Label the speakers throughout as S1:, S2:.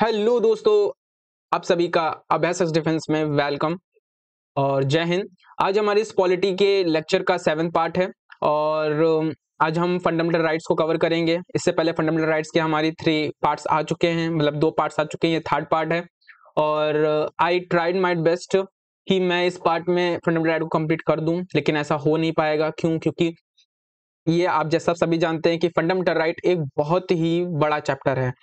S1: Hello दोस्तों, आप सभी का अभय सच डिफेंस में वेलकम और जय हिंद। आज हमारे इस पॉलिटी के लेक्चर का 7th पार्ट है और आज हम फंडामेंटल राइट्स को कवर करेंगे। इससे पहले फंडामेंटल राइट्स के हमारी 3 पार्ट्स आ चुके हैं, मतलब 2 पार्ट्स आ चुके हैं, ये 3rd पार्ट है। और आई ट्राइड माय बेस्ट कि मैं इस पार्ट में फंडामेंटल राइट को कंप्लीट कर दूं, लेकिन ऐसा हो नहीं पाएगा। क्यों? क्योंकि ये आप जैसा सभी जानते हैं कि फंडामेंटल राइट एक बहुत ही बड़ा चैप्टर है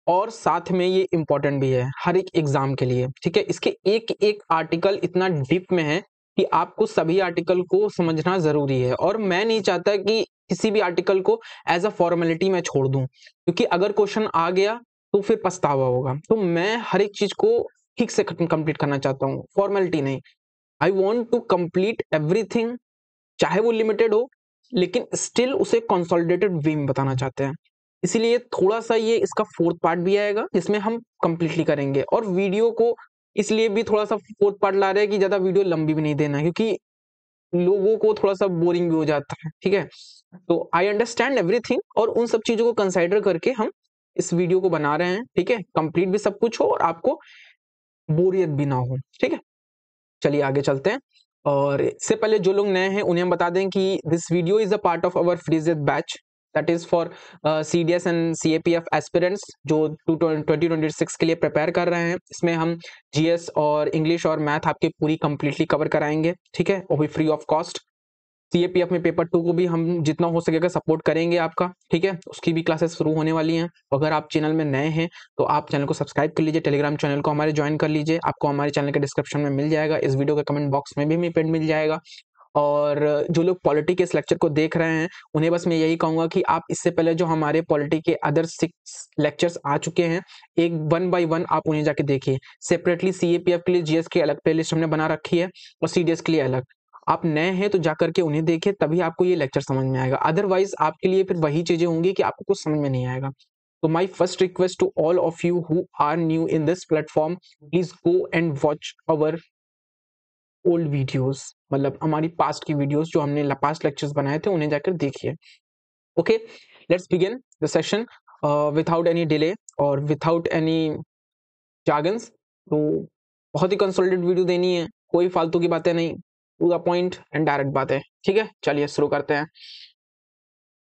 S1: और साथ में ये इम्पोर्टेंट भी है हर एक एग्जाम के लिए। ठीक है, इसके एक एक आर्टिकल इतना डीप में है कि आपको सभी आर्टिकल को समझना जरूरी है। और मैं नहीं चाहता कि किसी भी आर्टिकल को एज अ फॉर्मेलिटी में छोड़ दूं, क्योंकि अगर क्वेश्चन आ गया तो फिर पछतावा होगा। तो मैं हर एक चीज को ठीक से कंप्लीट करना चाहता हूँ, फॉर्मेलिटी नहीं। I want to complete everything, चाहे वो लिमिटेड हो, लेकिन स्टिल उसे कंसोलिडेटेड वे में बताना चाहते हैं। इसीलिए थोड़ा सा ये इसका 4th पार्ट भी आएगा जिसमें हम कंप्लीटली करेंगे। और वीडियो को इसलिए भी थोड़ा सा 4th पार्ट ला रहे हैं कि ज्यादा वीडियो लंबी भी नहीं देना है, क्योंकि लोगों को थोड़ा सा बोरिंग भी हो जाता है। ठीक है, तो आई अंडरस्टैंड एवरीथिंग और उन सब चीजों को कंसाइडर करके हम इस वीडियो को बना रहे हैं। ठीक है, कंप्लीट भी सब कुछ हो और आपको बोरियत भी ना हो। ठीक है, चलिए आगे चलते हैं। और इससे पहले जो लोग नए हैं उन्हें हम बता दें कि this video is a part of our freezed batch, that is for CDS and CAPF aspirants जो 2026 के लिए प्रिपेयर कर रहे हैं। इसमें हम GS और इंग्लिश और मैथ आपके पूरी कंप्लीटली कवर कराएंगे। ठीक है, वो भी फ्री ऑफ कॉस्ट। CAPF में पेपर 2 को भी हम जितना हो सकेगा सपोर्ट करेंगे आपका। ठीक है, उसकी भी क्लासेस शुरू होने वाली हैं। अगर आप चैनल में नए हैं तो आप चैनल को सब्सक्राइब कर लीजिए, टेलीग्राम चैनल को हमारे ज्वाइन कर लीजिए। आपको हमारे चैनल के डिस्क्रिप्शन में मिल जाएगा, इस वीडियो के कमेंट बॉक्स में भी पिन मिल जाएगा। और जो लोग पॉलिटी के इस लेक्चर को देख रहे हैं उन्हें बस मैं यही कहूंगा कि आप इससे पहले जो हमारे पॉलिटी के अदर 6 लेक्चर्स आ चुके हैं, एक 1 by 1 आप उन्हें जाके देखिए। सेपरेटली CAPF के लिए GS की अलग प्लेलिस्ट हमने बना रखी है और CDS के लिए अलग। आप नए हैं तो जाकर के उन्हें देखिए, तभी आपको ये लेक्चर समझ में आएगा। अदरवाइज आपके लिए फिर वही चीजें होंगी कि आपको कुछ समझ में नहीं आएगा। तो my first request to all of you who are new in this platform, please go and watch our old videos, मतलब हमारी पास्ट की वीडियोस जो हमने पास्ट लेक्चर्स बनाए थे उन्हें जाकर देखिए। Okay, let's begin the session without any delay और विदाउट एनी जार्गन्स। तो बहुत ही कंसोलिडेटेड वीडियो देनी है, कोई फालतू की बातें नहीं, to the point and direct बातें। ठीक है, चलिए शुरू करते हैं।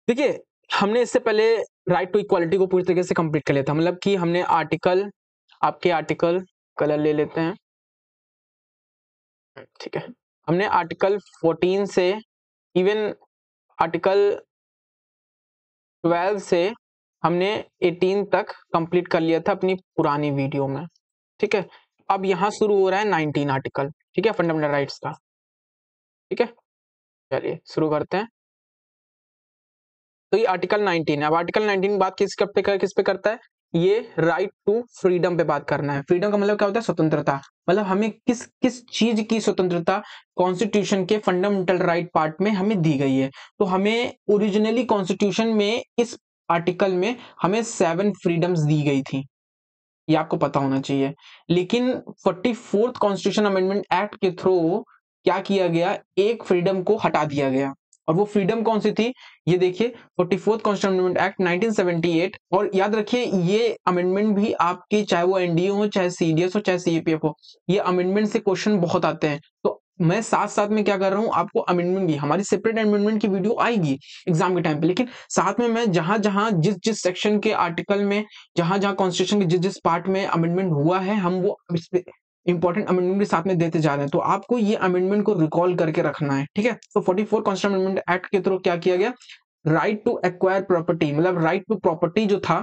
S1: देखिए, हमने इससे पहले राइट टू इक्वालिटी को पूरी तरीके से कंप्लीट कर लिया था, मतलब कि हमने आर्टिकल, आपके आर्टिकल कलर ले लेते हैं। ठीक है, हमने आर्टिकल 14 से इवन आर्टिकल 12 से हमने 18 तक कंप्लीट कर लिया था अपनी पुरानी वीडियो में। ठीक है, अब यहाँ शुरू हो रहा है 19 आर्टिकल। ठीक है, फंडामेंटल राइट्स का। ठीक है, चलिए शुरू करते हैं। तो ये आर्टिकल 19 है। अब आर्टिकल 19 बात किस पे करता है? ये राइट टू फ्रीडम पे बात करना है। फ्रीडम का मतलब क्या होता है? स्वतंत्रता। मतलब हमें किस किस चीज की स्वतंत्रता कॉन्स्टिट्यूशन के फंडामेंटल राइट पार्ट में हमें दी गई है। तो हमें ओरिजिनली कॉन्स्टिट्यूशन में इस आर्टिकल में हमें 7 फ्रीडम्स दी गई थी, ये आपको पता होना चाहिए। लेकिन 44th कॉन्स्टिट्यूशन अमेंडमेंट एक्ट के थ्रू क्या किया गया? एक फ्रीडम को हटा दिया गया। और वो फ्रीडम कौन सी थी? ये देखिए, 44th कॉन्स्टिट्यूशन अमेंडमेंट एक्ट 1978। और याद रखिए, ये अमेंडमेंट भी आपके, चाहे वो NDA हो, चाहे CDS हो, चाहे CAPF हो, ये अमेंडमेंट से क्वेश्चन बहुत आते हैं। तो मैं साथ साथ में क्या कर रहा हूं, आपको अमेंडमेंट भी, हमारी सेपरेट अमेंडमेंट की वीडियो आएगी एग्जाम के टाइम पे, लेकिन साथ में मैं जहां जहां जिस जिस सेक्शन के आर्टिकल में, जहां जहां कॉन्स्टिट्यूशन के जिस जिस पार्ट में अमेंडमेंट हुआ है, हम वो इंपॉर्टेंट अमेंडमेंट भी साथ में देते जा रहे हैं। तो आपको ये अमेंडमेंट को रिकॉल करके रखना है। ठीक है, तो 44 कॉन्स्टिट्यूशन अमेंडमेंट एक्ट के थ्रू क्या किया गया? राइट टू एक्वायर प्रॉपर्टी, मतलब राइट टू प्रॉपर्टी जो था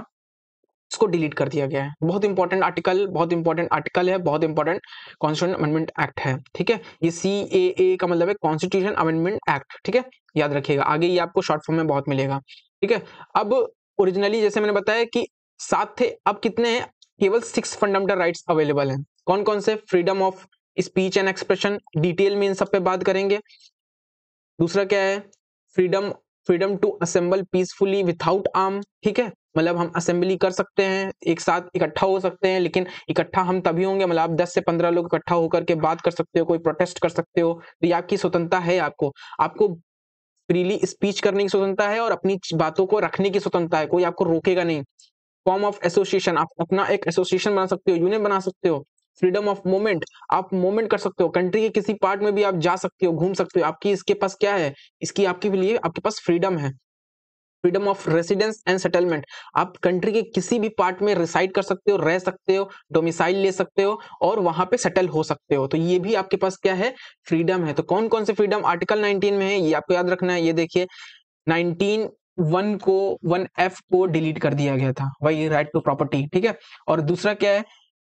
S1: इसको डिलीट कर दिया गया है। बहुत इंपॉर्टेंट आर्टिकल, बहुत इंपॉर्टेंट आर्टिकल है, बहुत इंपॉर्टेंट कॉन्स्टिट्यूशन अमेंडमेंट एक्ट है। ठीक है, ये CAA का मतलब है कॉन्स्टिट्यूशन अमेंडमेंट एक्ट। ठीक है, याद रखिएगा, आगे ये आपको शॉर्ट फॉर्म में बहुत मिलेगा। ठीक है, अब ओरिजिनली जैसे मैंने बताया कि 7 थे, अब कितने हैं? केवल 6 फंडामेंटल राइट्स अवेलेबल हैं। कौन कौन से? Freedom of speech and expression, detail में इन सब पे बात करेंगे। दूसरा क्या है? Freedom freedom to assemble peacefully without arm. ठीक है, मतलब हम असेंबली कर सकते हैं, एक साथ इकट्ठा हो सकते हैं, लेकिन इकट्ठा हम तभी होंगे, मतलब आप 10 से 15 लोग इकट्ठा होकर के बात कर सकते हो, कोई प्रोटेस्ट कर सकते हो, तो ये आपकी स्वतंत्रता है। आपको फ्रीली स्पीच करने की स्वतंत्रता है और अपनी बातों को रखने की स्वतंत्रता है, कोई आपको रोकेगा नहीं। फॉर्म ऑफ एसोसिएशन, आप अपना एक एसोसिएशन बना सकते हो, यूनियन बना सकते हो। फ्रीडम ऑफ मूवमेंट, आप मूवमेंट कर सकते हो, कंट्री के किसी पार्ट में भी आप जा सकते हो, घूम सकते हो, आपकी इसके पास क्या है, इसकी आपके लिए आपके पास फ्रीडम है। Freedom of residence and settlement, आप कंट्री के किसी भी पार्ट में रिसाइड कर सकते हो, रह सकते हो, डोमिसाइल ले सकते हो और वहां पे सेटल हो सकते हो, तो ये भी आपके पास क्या है, फ्रीडम है। तो कौन कौन से फ्रीडम आर्टिकल 19 में है, ये आपको याद रखना है। ये देखिए 19 1 को 1F को डिलीट कर दिया गया था, वही राइट टू प्रॉपर्टी, ठीक है। और दूसरा क्या है,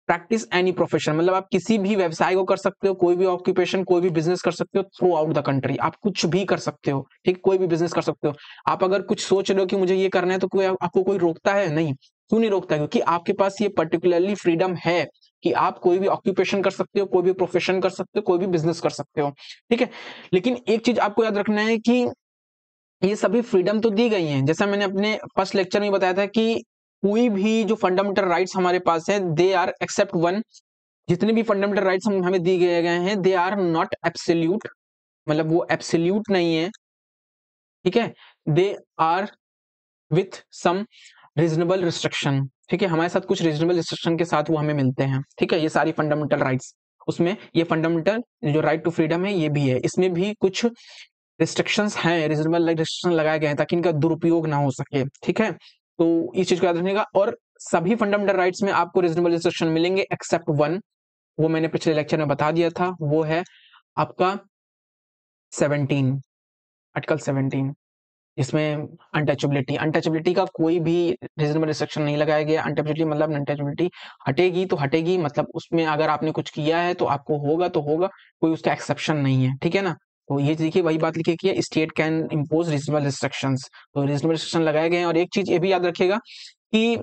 S1: प्रैक्टिस एनी प्रोफेशन, मतलब आप किसी भी व्यवसाय को कर सकते हो, कोई भी ऑक्यूपेशन, कोई भी बिजनेस कर सकते हो थ्रू आउट द कंट्री, आप कुछ भी कर सकते हो, ठीक, कोई भी बिजनेस कर सकते हो। आप अगर कुछ सोच रहे हो कि मुझे ये करना है तो कोई आपको कोई रोकता है नहीं, क्यों नहीं रोकता, क्योंकि आपके पास ये पर्टिकुलरली फ्रीडम है कि आप कोई भी ऑक्यूपेशन कर सकते हो, कोई भी प्रोफेशन कर सकते हो, कोई भी बिजनेस कर सकते हो, ठीक है। लेकिन एक चीज आपको याद रखना है कि ये सभी फ्रीडम तो दी गई हैं, जैसा मैंने अपने फर्स्ट लेक्चर में बताया था कि कोई भी जो फंडामेंटल राइट्स हमारे पास है, दे आर एक्सेप्ट वन, जितने भी फंडामेंटल राइट्स हमें दिए गए हैं, दे आर नॉट एब्सोल्यूट, मतलब वो एब्सोल्यूट नहीं है, ठीक है। They are with some reasonable restriction, ठीक है, हमारे साथ कुछ रीजनेबल रिस्ट्रिक्शन के साथ वो हमें मिलते हैं, ठीक है। ये सारी फंडामेंटल राइट्स, उसमें ये फंडामेंटल जो राइट टू फ्रीडम है ये भी है, इसमें भी कुछ रिस्ट्रिक्शंस हैं, रीजनेबल रिस्ट्रिक्शन लगाए गए हैं ताकि इनका दुरुपयोग ना हो सके, ठीक है। तो इस चीज को याद रखिएगा। और सभी फंडामेंटल राइट्स में आपको रीजनेबल रिस्ट्रिक्शन मिलेंगे एक्सेप्ट वन, वो मैंने पिछले लेक्चर में बता दिया था, वो है आपका 17, आर्टिकल 17, इसमें अनटचेबिलिटी, अनटचेबिलिटी का कोई भी रीजनेबल रिस्ट्रिक्शन नहीं लगाया गया। अनटचेबिलिटी मतलब अनटचेबिलिटी हटेगी तो हटेगी, मतलब उसमें अगर आपने कुछ किया है तो आपको होगा तो होगा, कोई उसका एक्सेप्शन नहीं है, ठीक है ना। तो ये देखिए वही बात लिखी है, state can impose reasonable restrictions, तो रीजनेबल रिस्ट्रिक्शन लगाए गए हैं। और एक चीज ये भी याद रखिएगा कि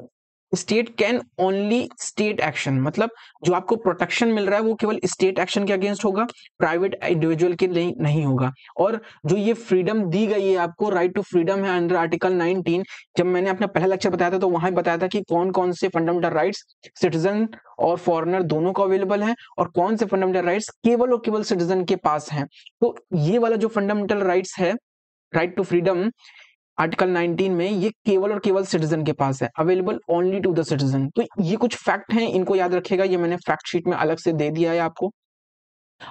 S1: state can only state action, मतलब जो आपको प्रोटेक्शन मिल रहा है वो केवल स्टेट एक्शन के अगेंस्ट होगा, प्राइवेट इंडिविजुअल के लिए नहीं होगा। और जो ये फ्रीडम दी गई है आपको, राइट टू फ्रीडम है अंडर आर्टिकल 19, जब मैंने अपना पहला लेक्चर बताया था तो वहां बताया था कि कौन कौन से फंडामेंटल राइट्स सिटीजन और फॉरेनर दोनों को अवेलेबल है, और कौन से फंडामेंटल राइट्स केवल और केवल सिटीजन के पास हैं। तो ये वाला जो फंडामेंटल राइट्स है, राइट टू फ्रीडम आर्टिकल 19 में, ये केवल और केवल सिटीजन के पास है, available only to the citizen. तो ये कुछ फैक्ट हैं, इनको याद रखिएगा, ये मैंने फैक्ट शीट में अलग से दे दिया है आपको।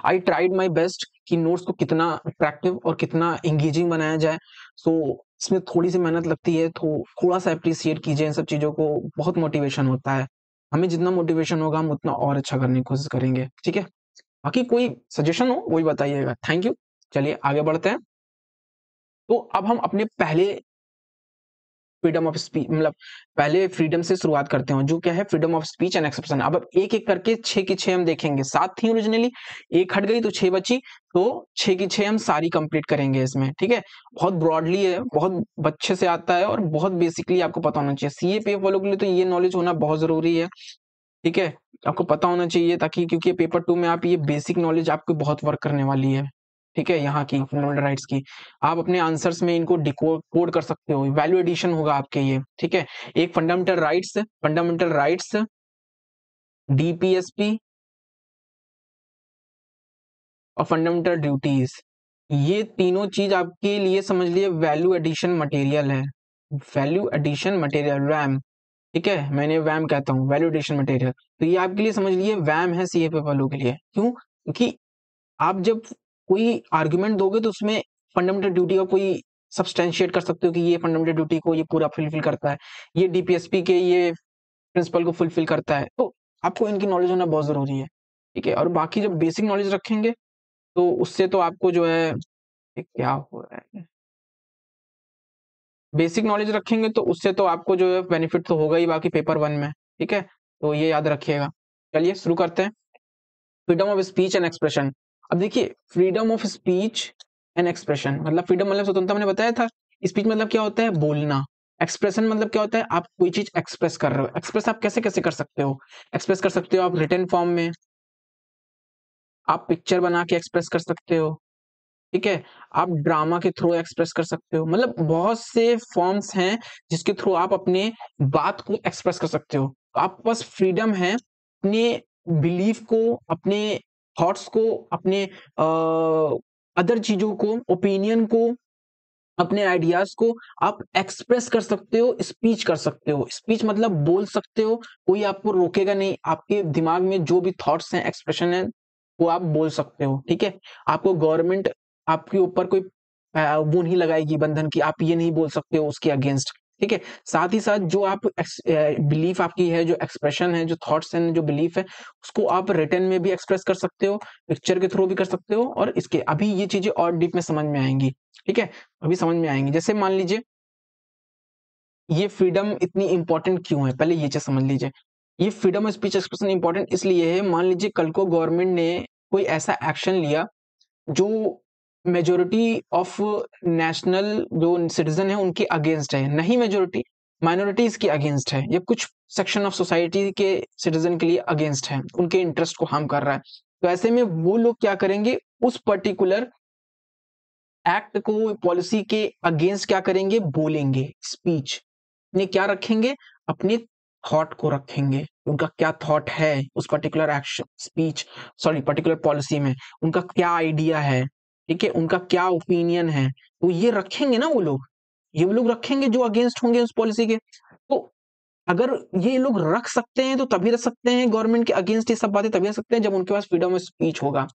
S1: आई ट्राइड माई बेस्ट कि नोट्स को कितना अट्रैक्टिव और कितना एंगेजिंग बनाया जाए। सो इसमें थोड़ी सी मेहनत लगती है, तो थोड़ा सा अप्रिसिएट कीजिए इन सब चीजों को, बहुत मोटिवेशन होता है। हमें जितना मोटिवेशन होगा हम उतना और अच्छा करने की कोशिश करेंगे, ठीक है। बाकी कोई सजेशन हो वही बताइएगा। Thank you. चलिए आगे बढ़ते हैं। तो अब हम अपने पहले फ्रीडम ऑफ स्पीच, मतलब पहले फ्रीडम से शुरुआत करते हैं, जो क्या है freedom of speech and expression. अब एक एक करके 6 की 6 हम देखेंगे, 7 थी ओरिजिनली, एक हट गई तो 6 बची, तो 6 की 6 हम सारी कंप्लीट करेंगे इसमें, ठीक है। बहुत ब्रॉडली है, बहुत अच्छे से आता है और बहुत बेसिकली आपको पता होना चाहिए। सीए पीएफ वालों के लिए तो ये नॉलेज होना बहुत जरूरी है, ठीक है, आपको पता होना चाहिए, ताकि क्योंकि पेपर 2 में आप ये बेसिक नॉलेज आपको बहुत वर्क करने वाली है, ठीक है, यहाँ की फंडामेंटल राइट्स की। आप अपने आंसर्स में इनको डिकोड कोड कर सकते हो, वैल्यू एडिशन होगा आपके ये, ठीक है। एक फंडामेंटल राइट्स डीपीएसपी और फंडामेंटल ड्यूटीज, ये तीनों चीज आपके लिए समझ लिए वैल्यू एडिशन मटेरियल है, वैल्यू एडिशन मटेरियल वैम, ठीक है, मैंने वैम कहता हूँ वैल्यू एडिशन मटेरियल। तो ये आपके लिए समझ लिए वैम है सीएपीएफ वालों के लिए। क्यों? क्योंकि आप जब कोई आर्गुमेंट दोगे तो उसमें फंडामेंटल ड्यूटी का कोई सब्सटेंशिएट कर सकते हो कि ये फंडामेंटल ड्यूटी को ये पूरा फुलफिल करता है, ये डीपीएसपी के ये प्रिंसिपल को फुलफिल करता है, तो आपको इनकी नॉलेज होना बहुत जरूरी है, ठीक है। और बाकी जब बेसिक नॉलेज रखेंगे तो उससे तो आपको जो है क्या हो रहा है, बेसिक नॉलेज रखेंगे तो उससे तो आपको जो है बेनिफिट तो होगा ही बाकी पेपर 1 में, ठीक है। तो ये याद रखिएगा। चलिए शुरू करते हैं। Freedom of speech and expression. अब देखिए freedom of speech and expression, मतलब फ्रीडम मतलब स्वतंत्रता, मैंने बताया था। स्पीच मतलब क्या होता है, बोलना। एक्सप्रेशन मतलब क्या होता है, आप कोई चीज एक्सप्रेस कर रहे हो। एक्सप्रेस आप कैसे कैसे कर सकते हो, एक्सप्रेस कर सकते हो आप रिटन फॉर्म में, आप पिक्चर बना के एक्सप्रेस कर सकते हो, ठीक है, आप ड्रामा के थ्रू एक्सप्रेस कर सकते हो, मतलब बहुत से फॉर्म्स हैं जिसके थ्रू आप अपने बात को एक्सप्रेस कर सकते हो। आपके पास फ्रीडम है अपने बिलीफ को, अपने थॉट्स को, अपने अदर चीजों को, ओपिनियन को अपने आइडियाज को आप एक्सप्रेस कर सकते हो, स्पीच कर सकते हो। स्पीच मतलब बोल सकते हो, कोई आपको रोकेगा नहीं। आपके दिमाग में जो भी थॉट्स हैं, एक्सप्रेशन है, वो आप बोल सकते हो, ठीक है। आपको गवर्नमेंट आपके ऊपर कोई वो नहीं लगाएगी बंधन की आप ये नहीं बोल सकते हो उसके अगेंस्ट, ठीक है। साथ ही साथ जो आप बिलीफ आपकी है, जो एक्सप्रेशन है, जो थॉट्स हैं, जो बिलीफ है, उसको आप रिटर्न में भी एक्सप्रेस कर सकते हो, पिक्चर के थ्रू भी कर सकते हो। और इसके अभी ये चीजें और डीप में समझ में आएंगी, ठीक है, अभी समझ में आएंगी। जैसे मान लीजिए ये फ्रीडम इतनी इंपॉर्टेंट क्यों है, पहले ये चीज समझ लीजिए। ये freedom of speech expression important इसलिए है, मान लीजिए कल को गवर्नमेंट ने कोई ऐसा एक्शन लिया जो मेजोरिटी ऑफ नेशनल जो सिटीजन है उनके अगेंस्ट है, नहीं मेजोरिटी, माइनॉरिटीज के अगेंस्ट है, या कुछ सेक्शन ऑफ सोसाइटी के सिटीजन के लिए अगेंस्ट है, उनके इंटरेस्ट को हार्म कर रहा है। तो ऐसे में वो लोग क्या करेंगे, उस पर्टिकुलर एक्ट को, पॉलिसी के अगेंस्ट क्या करेंगे, बोलेंगे, स्पीच ने क्या रखेंगे, अपने थॉट को रखेंगे, उनका क्या थॉट है उस particular action, speech, sorry particular policy में, उनका क्या आइडिया है, ठीक है, उनका क्या ओपिनियन है, तो ये रखेंगे ना वो लोग, ये वो लोग रखेंगे जो अगेंस्ट होंगे उस पॉलिसी के। तो अगर ये लोग रख सकते हैं तो तभी रख सकते हैं, गवर्नमेंट के अगेंस्ट ये सब बातें तभी रख सकते हैं जब उनके पास फ्रीडम ऑफ स्पीच होगा।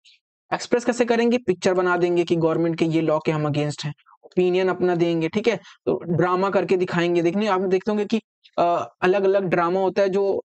S1: एक्सप्रेस कैसे करेंगे, पिक्चर बना देंगे कि गवर्नमेंट के ये लॉ के हम अगेंस्ट हैं, ओपिनियन अपना देंगे, ठीक है, तो ड्रामा करके दिखाएंगे। देखने आप देखते होंगे कि अलग अलग ड्रामा होता है जो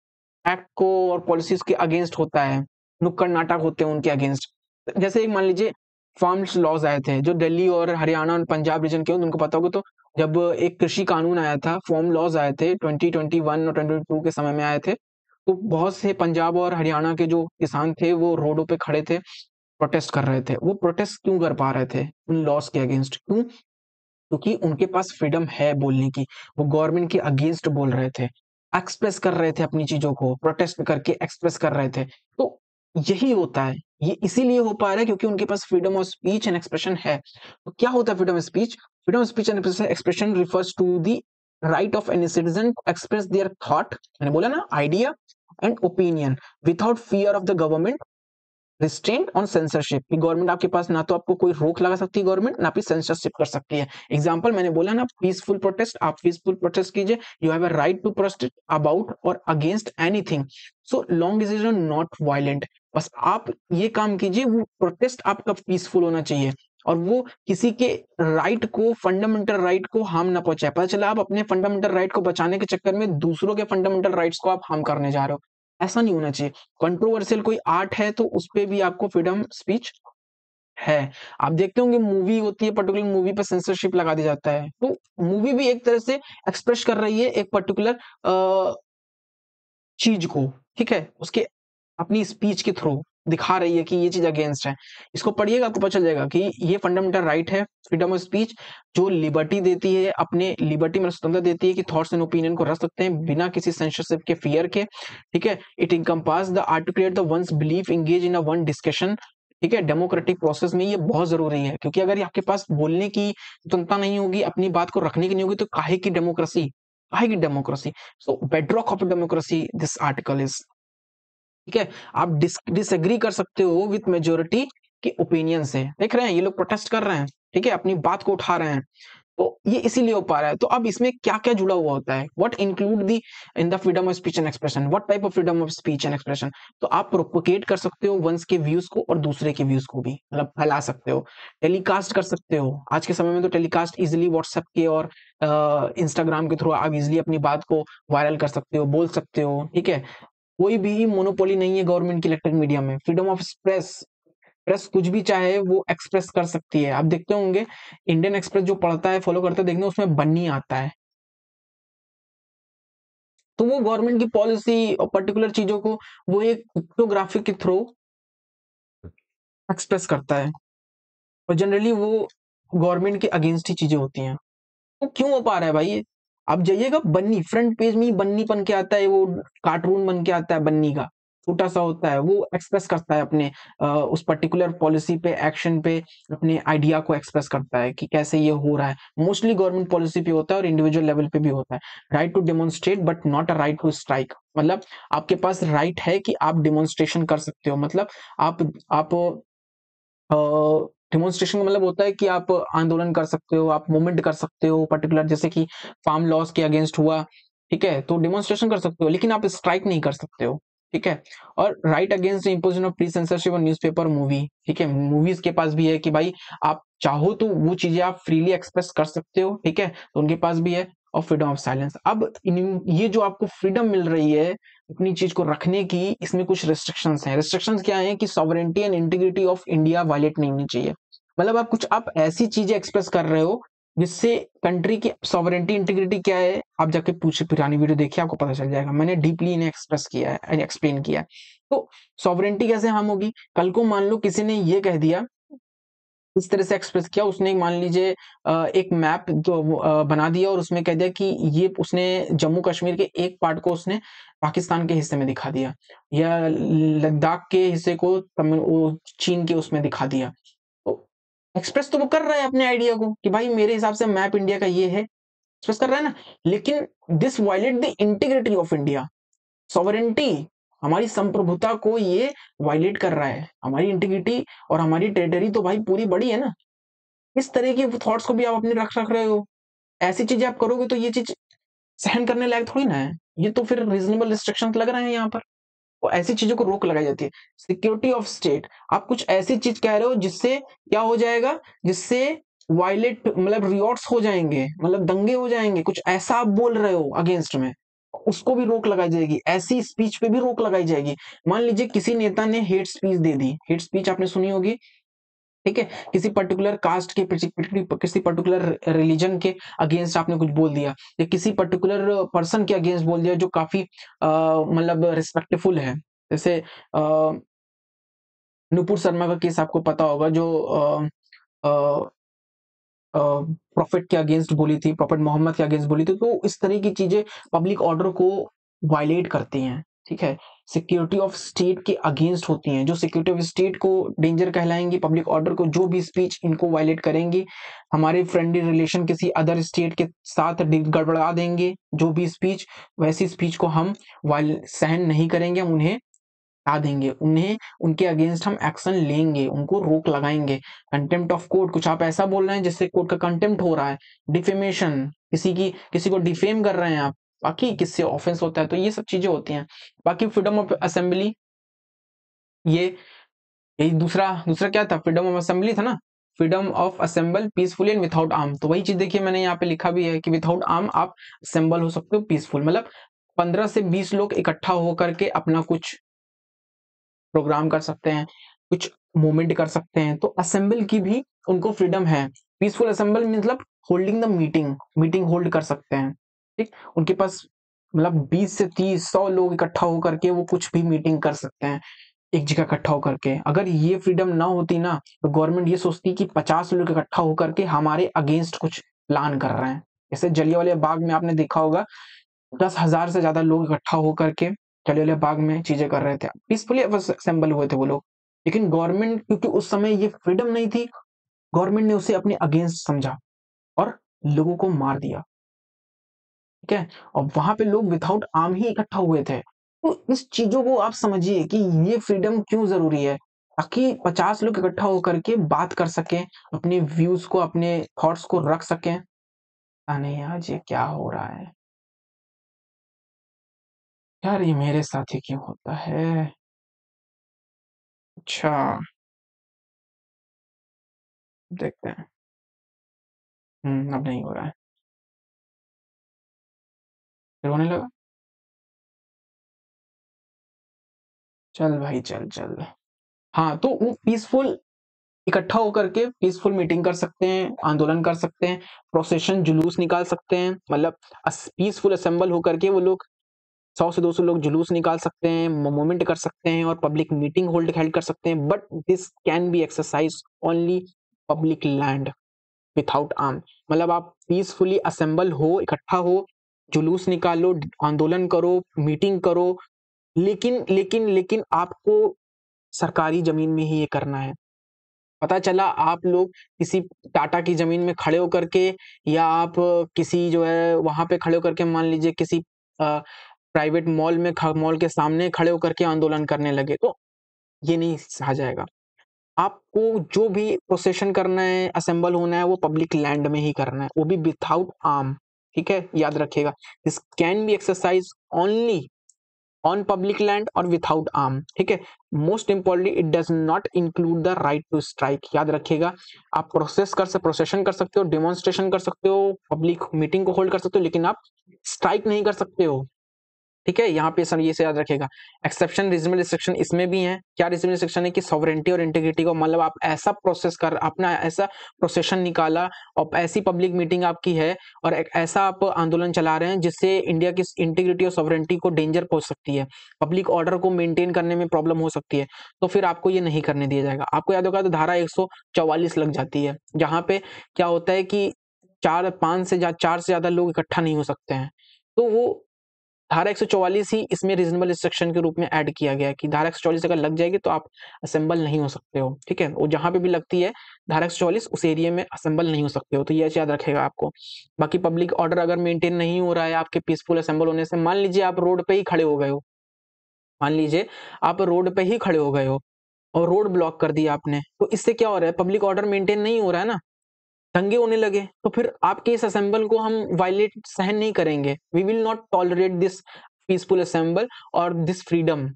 S1: एक्ट को और पॉलिसीज के अगेंस्ट होता है, नुक्कड़ नाटक होते हैं उनके अगेंस्ट। जैसे एक मान लीजिए फार्म्स लॉज आए थे जो दिल्ली और हरियाणा और पंजाब रीजन के, उनको पता होगा, तो जब एक कृषि कानून आया था, फार्म लॉज आए थे 2021 और 2022 के समय में आए थे, तो बहुत से पंजाब और हरियाणा के जो किसान थे वो रोडों पे खड़े थे, प्रोटेस्ट कर रहे थे। वो प्रोटेस्ट क्यों कर पा रहे थे उन लॉस के अगेंस्ट, क्यों, क्योंकि उनके पास फ्रीडम है बोलने की, वो गवर्नमेंट के अगेंस्ट बोल रहे थे, एक्सप्रेस कर रहे थे अपनी चीजों को, प्रोटेस्ट करके एक्सप्रेस कर रहे थे। तो यही होता है, ये इसीलिए हो पा रहा है क्योंकि उनके पास freedom of speech and expression है। तो क्या होता है freedom of speech, freedom of speech and expression refers to the right of any citizen to express their thought, मैंने बोला ना, idea and opinion without fear of the government, restraint on censorship, कि government आपके पास ना तो आपको कोई रोक लगा सकती है गवर्नमेंट, ना भी सेंसरशिप कर सकती है। एग्जांपल मैंने बोला ना, पीसफुल प्रोटेस्ट, आप पीसफुल प्रोटेस्ट कीजिए, you have a right to protest about और against anything so long is it not violent. बस आप ये काम कीजिए, वो प्रोटेस्ट आपका पीसफुल होना चाहिए और वो किसी के राइट को, फंडामेंटल राइट को हार्म ना पहुंचाए। पता चला आप अपने फंडामेंटल राइट को बचाने के चक्कर में दूसरों के फंडामेंटल राइट्स को आप हार्म करने जा रहे हो, ऐसा नहीं होना चाहिए। कंट्रोवर्शियल कोई आर्ट है तो उस पे भी आपको फ्रीडम स्पीच है। आप देखते होंगे मूवी होती है, पर्टिकुलर मूवी पर सेंसरशिप लगा दिया जाता है, तो मूवी भी एक तरह से एक्सप्रेस कर रही है एक पर्टिकुलर चीज को, ठीक है, उसके अपनी स्पीच के थ्रू दिखा रही है कि ये चीज अगेंस्ट है। इसको पढ़िएगा आपको पता चल जाएगा कि ये फंडामेंटल राइट है, फ्रीडम ऑफ स्पीच, जो लिबर्टी देती है, अपने लिबर्टी में स्वतंत्रता देती है कि थॉट्स एंड ओपिनियन को रख सकते हैं बिना किसी सेंसरशिप के, फियर के, ठीक है। It encompass the articulate the ones belief, engage in a one discussion, ठीक है। डेमोक्रेटिक प्रोसेस में ये बहुत जरूरी है, क्योंकि अगर आपके पास बोलने की स्वतंत्रता नहीं होगी, अपनी बात को रखने की नहीं होगी, तो काहे की डेमोक्रेसी, काहे की democracy. So bedrock of democracy this article is, ठीक है। आप डिसएग्री कर सकते हो विथ मेजोरिटी के ओपिनियन से, देख रहे हैं ये लोग प्रोटेस्ट कर रहे हैं, ठीक है, अपनी बात को उठा रहे हैं, तो ये इसीलिए हो पा रहा है। तो अब इसमें क्या क्या जुड़ा हुआ होता है, what include the in the freedom of speech and expression, what type of freedom of speech and expression. तो आप प्रोपोगेट कर सकते हो वंस के व्यूज को और दूसरे के व्यूज को भी, मतलब फैला सकते हो, टेलीकास्ट कर सकते हो। आज के समय में तो टेलीकास्ट इजिली व्हाट्सएप के और इंस्टाग्राम के थ्रू आप इजिली अपनी बात को वायरल कर सकते हो, बोल सकते हो, ठीक है। कोई भी मोनोपोली नहीं है गवर्नमेंट की इलेक्ट्रॉनिक मीडिया में, फ्रीडम ऑफ एक्सप्रेस, प्रेस कुछ भी चाहे वो एक्सप्रेस कर सकती है। आप देखते होंगे इंडियन एक्सप्रेस जो पढ़ता है, फॉलो करता है, देखना उसमें बन्नी आता है, तो वो गवर्नमेंट की पॉलिसी और पर्टिकुलर चीजों को वो एक पिक्टोग्राफिक के थ्रू एक्सप्रेस करता है, और जनरली वो गवर्नमेंट के अगेंस्ट ही चीजें होती हैं। तो क्यों हो पा रहा है भाई ये, आप जाइएगा बन्नी, फ्रंट पेज में ही बन्नी बन के आता है, वो कार्टून बन के आता है बन्नी का, छोटा सा होता है, वो एक्सप्रेस करता है अपने उस पर्टिकुलर पॉलिसी पे, एक्शन पे, अपने आइडिया को एक्सप्रेस करता है कि कैसे ये हो रहा है। मोस्टली गवर्नमेंट पॉलिसी पे होता है और इंडिविजुअल लेवल पे भी होता है। Right to demonstrate but not a right to strike, मतलब आपके पास राइट है कि आप डेमोन्स्ट्रेशन कर सकते हो, मतलब आप डेमोन्स्ट्रेशन का मतलब होता है कि आप आंदोलन कर सकते हो, आप मूवमेंट कर सकते हो पर्टिकुलर, जैसे कि फार्म लॉस के अगेंस्ट हुआ, ठीक है, तो डेमोन्स्ट्रेशन कर सकते हो, लेकिन आप स्ट्राइक नहीं कर सकते हो, ठीक है। और right against imposition of pre censorship on newspaper, movie, ठीक है, मूवीज के पास भी है कि भाई आप चाहो तो वो चीजें आप फ्रीली एक्सप्रेस कर सकते हो, ठीक है, तो उनके पास भी है। और फ्रीडम ऑफ साइलेंस। अब ये जो आपको फ्रीडम मिल रही है अपनी चीज को रखने की, इसमें कुछ रिस्ट्रिक्शंस हैं। रिस्ट्रिक्शंस क्या है कि sovereignty and integrity of India violate नहीं होनी चाहिए। मतलब आप ऐसी चीजें एक्सप्रेस कर रहे हो जिससे कंट्री की सॉवरेनिटी इंटीग्रिटी क्या है, आप जाके पूछे, पुरानी वीडियो देखिए, आपको पता चल जाएगा। मैंने डीपली इन्हें एक्सप्रेस किया है, एक्सप्लेन किया है। तो सॉवरेनिटी कैसे हार्म होगी? कल को मान लो किसी ने ये कह दिया, इस तरह से एक्सप्रेस किया उसने, मान लीजिए एक मैप जो बना दिया और उसमें कह दिया कि ये उसने जम्मू कश्मीर के एक पार्ट को उसने पाकिस्तान के हिस्से में दिखा दिया, या लद्दाख के हिस्से को चीन के उसमें दिखा दिया। तो एक्सप्रेस तो वो कर रहा है अपने आइडिया को कि भाई मेरे हिसाब से मैप इंडिया का ये है, एक्सप्रेस कर रहा है ना, लेकिन this violate the integrity of India, sovereignty, हमारी संप्रभुता को ये वायलेट कर रहा है। हमारी इंटीग्रिटी और हमारी टेरिटरी तो भाई पूरी बड़ी है ना। इस तरह की थॉट्स को भी आप अपने रख रहे हो। ऐसी चीजें आप करोगे तो ये चीज सहन करने लायक थोड़ी ना है। ये तो फिर रीजनेबल रिस्ट्रिक्शन लग रहे हैं यहाँ पर। तो ऐसी चीजों को रोक लगाई जाती है। सिक्योरिटी ऑफ स्टेट, आप कुछ ऐसी चीज कह रहे हो जिससे क्या हो जाएगा, जिससे वायलेट मतलब रियॉट्स हो जाएंगे, मतलब दंगे हो जाएंगे, कुछ ऐसा आप बोल रहे हो अगेंस्ट में, उसको भी रोक लगाई जाएगी। ऐसी स्पीच पे भी रोक लगाई जाएगी। मान लीजिए किसी नेता ने हेट स्पीच दे दी, हेट स्पीच आपने सुनी होगी, ठीक है, किसी पर्टिकुलर कास्ट के, किसी पर्टिकुलर रिलीजन के अगेंस्ट आपने कुछ बोल दिया, या किसी पर्टिकुलर पर्सन के अगेंस्ट बोल दिया जो काफी मतलब रिस्पेक्टफुल है। जैसे नुपुर शर्मा का केस आपको पता होगा, जो प्रॉफिट के अगेंस्ट बोली थी, प्रॉफिट मोहम्मद के अगेंस्ट बोली थी। तो इस तरह की चीजें पब्लिक ऑर्डर को वायलेट करती हैं, ठीक है, सिक्योरिटी ऑफ स्टेट के अगेंस्ट होती हैं। जो सिक्योरिटी ऑफ स्टेट को डेंजर कहलाएंगी, पब्लिक ऑर्डर को जो भी स्पीच इनको वायलेट करेंगी, हमारे फ्रेंडली रिलेशन किसी अदर स्टेट के साथ गड़बड़ा देंगे, जो भी स्पीच, वैसी स्पीच को हम सहन नहीं करेंगे, हम उन्हें हटा देंगे, उन्हें उनके अगेंस्ट हम एक्शन लेंगे, उनको रोक लगाएंगे। कंटेम्प्ट ऑफ कोर्ट, कुछ आप ऐसा बोल रहे हैं जिससे कोर्ट का कंटेम्प्ट हो रहा है। डिफेमेशन, किसी को डिफेम कर रहे हैं आप, बाकी किससे ऑफेंस होता है, तो ये सब चीजें होती हैं। बाकी फ्रीडम ऑफ असेंबली, ये यही दूसरा दूसरा क्या था, फ्रीडम ऑफ असेंबली था ना, freedom of assemble peacefully and without arm. तो वही चीज देखिए मैंने यहाँ पे लिखा भी है कि विदाउट आर्म आप असेंबल हो सकते हो पीसफुल, मतलब 15 से 20 लोग इकट्ठा होकर के अपना कुछ प्रोग्राम कर सकते हैं, कुछ मूवमेंट कर सकते हैं, तो असेंबल की भी उनको फ्रीडम है। पीसफुल असेंबल मतलब होल्डिंग द मीटिंग होल्ड कर सकते हैं, ठीक, उनके पास मतलब 20 से 30 100 लोग इकट्ठा होकर के वो कुछ भी मीटिंग कर सकते हैं एक जगह इकट्ठा होकर के। अगर ये फ्रीडम ना होती ना, तो गवर्नमेंट ये सोचती कि 50 लोग इकट्ठा होकर के हमारे अगेंस्ट कुछ प्लान कर रहे हैं। जैसे जलियांवाला बाग में आपने देखा होगा 10,000 से ज्यादा लोग इकट्ठा होकर के जलियांवाला बाग में चीजें कर रहे थे, पीसफुली असेंबल हुए थे वो लोग। लेकिन गवर्नमेंट, क्योंकि उस समय ये फ्रीडम नहीं थी, गवर्नमेंट ने उसे अपने अगेंस्ट समझा और लोगों को मार दिया, ठीक है, और वहां पे लोग विदाउट आर्म ही इकट्ठा हुए थे। तो इस चीजों को आप समझिए कि ये फ्रीडम क्यों जरूरी है, ताकि 50 लोग इकट्ठा होकर के बात कर सकें, अपने व्यूज को, अपने थॉट्स को रख सकें। नहीं आज ये क्या हो रहा है यार, ये मेरे साथ ही क्यों होता है? अच्छा, देखते हैं। अब नहीं हो रहा है, फिर होने लगा। चल भाई, चल चल। हाँ, तो वो पीसफुल इकट्ठा होकर के पीसफुल मीटिंग कर सकते हैं, आंदोलन कर सकते हैं, प्रोसेशन जुलूस निकाल सकते हैं, मतलब पीसफुल असेंबल होकर के वो लोग 100 से 200 लोग जुलूस निकाल सकते हैं, मूवमेंट कर सकते हैं और पब्लिक मीटिंग हेल्ड कर सकते हैं। But this can be exercise only public land without arm. मतलब आप पीसफुली असेंबल हो, इकट्ठा हो, जुलूस निकालो, आंदोलन करो, मीटिंग करो, लेकिन आपको सरकारी जमीन में ही ये करना है। पता चला आप लोग किसी टाटा की जमीन में खड़े होकर के, या आप किसी जो है वहां पे खड़े होकर के, मान लीजिए किसी प्राइवेट मॉल के सामने खड़े होकर के आंदोलन करने लगे, तो ये नहीं सहा जाएगा। आपको जो भी प्रोसेशन करना है, असेंबल होना है, वो पब्लिक लैंड में ही करना है, वो भी विथआउट आर्म, ठीक है, याद रखिएगा। This can be exercise only on public land और विथआउट आर्म, ठीक है। Most importantly it does not include the right to strike, याद रखिएगा। आप प्रोसेशन कर सकते हो, डेमोन्स्ट्रेशन कर सकते हो, पब्लिक मीटिंग को होल्ड कर सकते हो, लेकिन आप स्ट्राइक नहीं कर सकते हो, ठीक है। यहाँ पे सर ये से याद रखेगा। एक्सेप्शन रीजनेबल रिस्ट्रिक्शन इसमें भी है। क्या रीजनेबल रिस्ट्रिक्शन है कि सॉवरेंटी और इंटीग्रिटी को, मतलब आप ऐसा प्रोसेस कर, अपना ऐसा प्रोसेशन निकाला और ऐसी पब्लिक मीटिंग आपकी है और एक ऐसा आप आंदोलन चला रहे हैं जिससे इंडिया की इंटीग्रिटी और सॉवरेंटी को डेंजर पहुंच सकती है, पब्लिक ऑर्डर को मेंटेन करने में प्रॉब्लम हो सकती है, तो फिर आपको ये नहीं करने दिया जाएगा। आपको याद होगा तो धारा 144 लग जाती है, जहां पे क्या होता है कि चार से ज्यादा लोग इकट्ठा नहीं हो सकते हैं, तो वो धारा 144 ही इसमें रीजनेबल रिस्ट्रिक्शन के रूप में ऐड किया गया है कि धारा 144 अगर लग जाएगी तो आप असेंबल नहीं हो सकते हो, ठीक है। वो जहां पे भी लगती है धारा 144 उस एरिया में असेंबल नहीं हो सकते हो, तो ये याद रखेगा आपको। बाकी पब्लिक ऑर्डर अगर मेंटेन नहीं हो रहा है आपके पीसफुल असेंबल होने से, मान लीजिए आप रोड पे ही खड़े हो गए हो, मान लीजिए आप रोड पे ही खड़े हो गए हो और रोड ब्लॉक कर दिया आपने, तो इससे क्या हो रहा है, पब्लिक ऑर्डर मेंटेन नहीं हो रहा है ना, दंगे होने लगे, तो फिर आपके इस असेंबल को हम वायलेट सहन नहीं करेंगे। We will not tolerate this peaceful assemble और दिस फ्रीडम,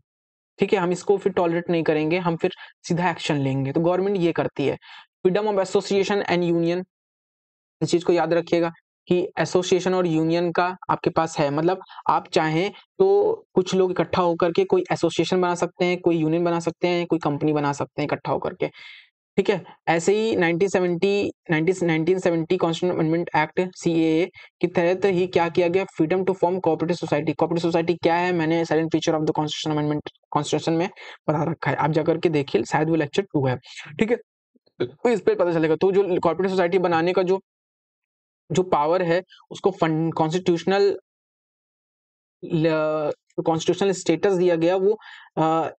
S1: ठीक है। हम इसको फिर टॉलरेट नहीं करेंगे, हम फिर सीधा एक्शन लेंगे। तो गवर्नमेंट ये करती है। Freedom of association and union, इस चीज को याद रखिएगा कि एसोसिएशन और यूनियन का आपके पास है, मतलब आप चाहें तो कुछ लोग इकट्ठा होकर के कोई एसोसिएशन बना सकते हैं, कोई यूनियन बना सकते हैं, कोई कंपनी बना सकते हैं इकट्ठा होकर के, ठीक है। ऐसे ही 1970 कॉन्स्टिट्यूशन अमेंडमेंट एक्ट सीएए के तहत ही क्या किया गया, freedom to form cooperative society. Cooperative society क्या है, मैंने silent feature of the constitution amendment constitution में बता रखा है, आप जाकर के देखिए, शायद वो लेक्चर 2 है, ठीक है। तो इस पे पता चलेगा। तो जो कोऑपरेटिव सोसाइटी बनाने का जो जो पावर है उसको कॉन्स्टिट्यूशनल कॉन्स्टिट्यूशनल स्टेटस दिया गया, वो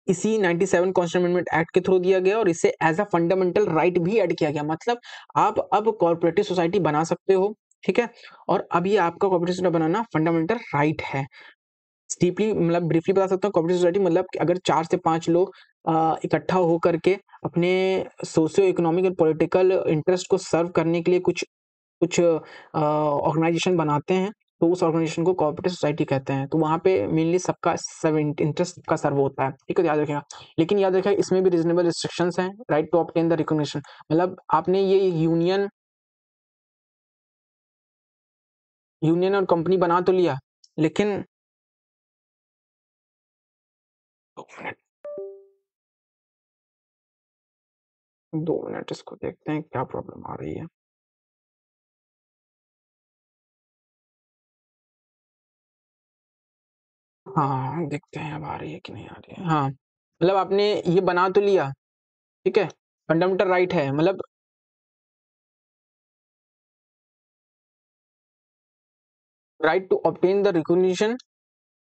S1: इसी 97 कॉन्स्टिट्यूशन अमेंडमेंट एक्ट के थ्रू दिया गया और इसे एज अ फंडामेंटल राइट भी ऐड किया गया। मतलब आप अब कोऑपरेटिव सोसाइटी बना सकते हो, ठीक है। और अब ये आपका कोऑपरेटिव सोसाइटी बनाना फंडामेंटल राइट है। डीपली मतलब ब्रीफली बता सकता हूँ, कोऑपरेटिव सोसाइटी मतलब कि अगर 4 से 5 लोग इकट्ठा हो करके अपने सोशियो इकोनॉमिक और पॉलिटिकल इंटरेस्ट को सर्व करने के लिए कुछ कुछ ऑर्गेनाइजेशन बनाते हैं, तो उस ऑर्गेनाइजेशन को कोऑपरेटिव सोसाइटी कहते हैं। तो वहाँ पे मेनली सबका सब इंटरेस्ट सबका सर्व होता है, ठीक है, याद रखिएगा। लेकिन याद रखिएगा इसमें भी रीजनेबल रिस्ट्रिक्शंस हैं। Right to obtain the recognition, मतलब आपने ये यूनियन और कंपनी बना तो लिया, लेकिन 2 मिनट इसको देखते हैं क्या प्रॉब्लम आ रही है। हाँ देखते हैं अब आ रही है कि नहीं आ रही है। हाँ मतलब आपने ये बना तो लिया, ठीक है, फंडामेंटल राइट है, मतलब right to obtain the recognition,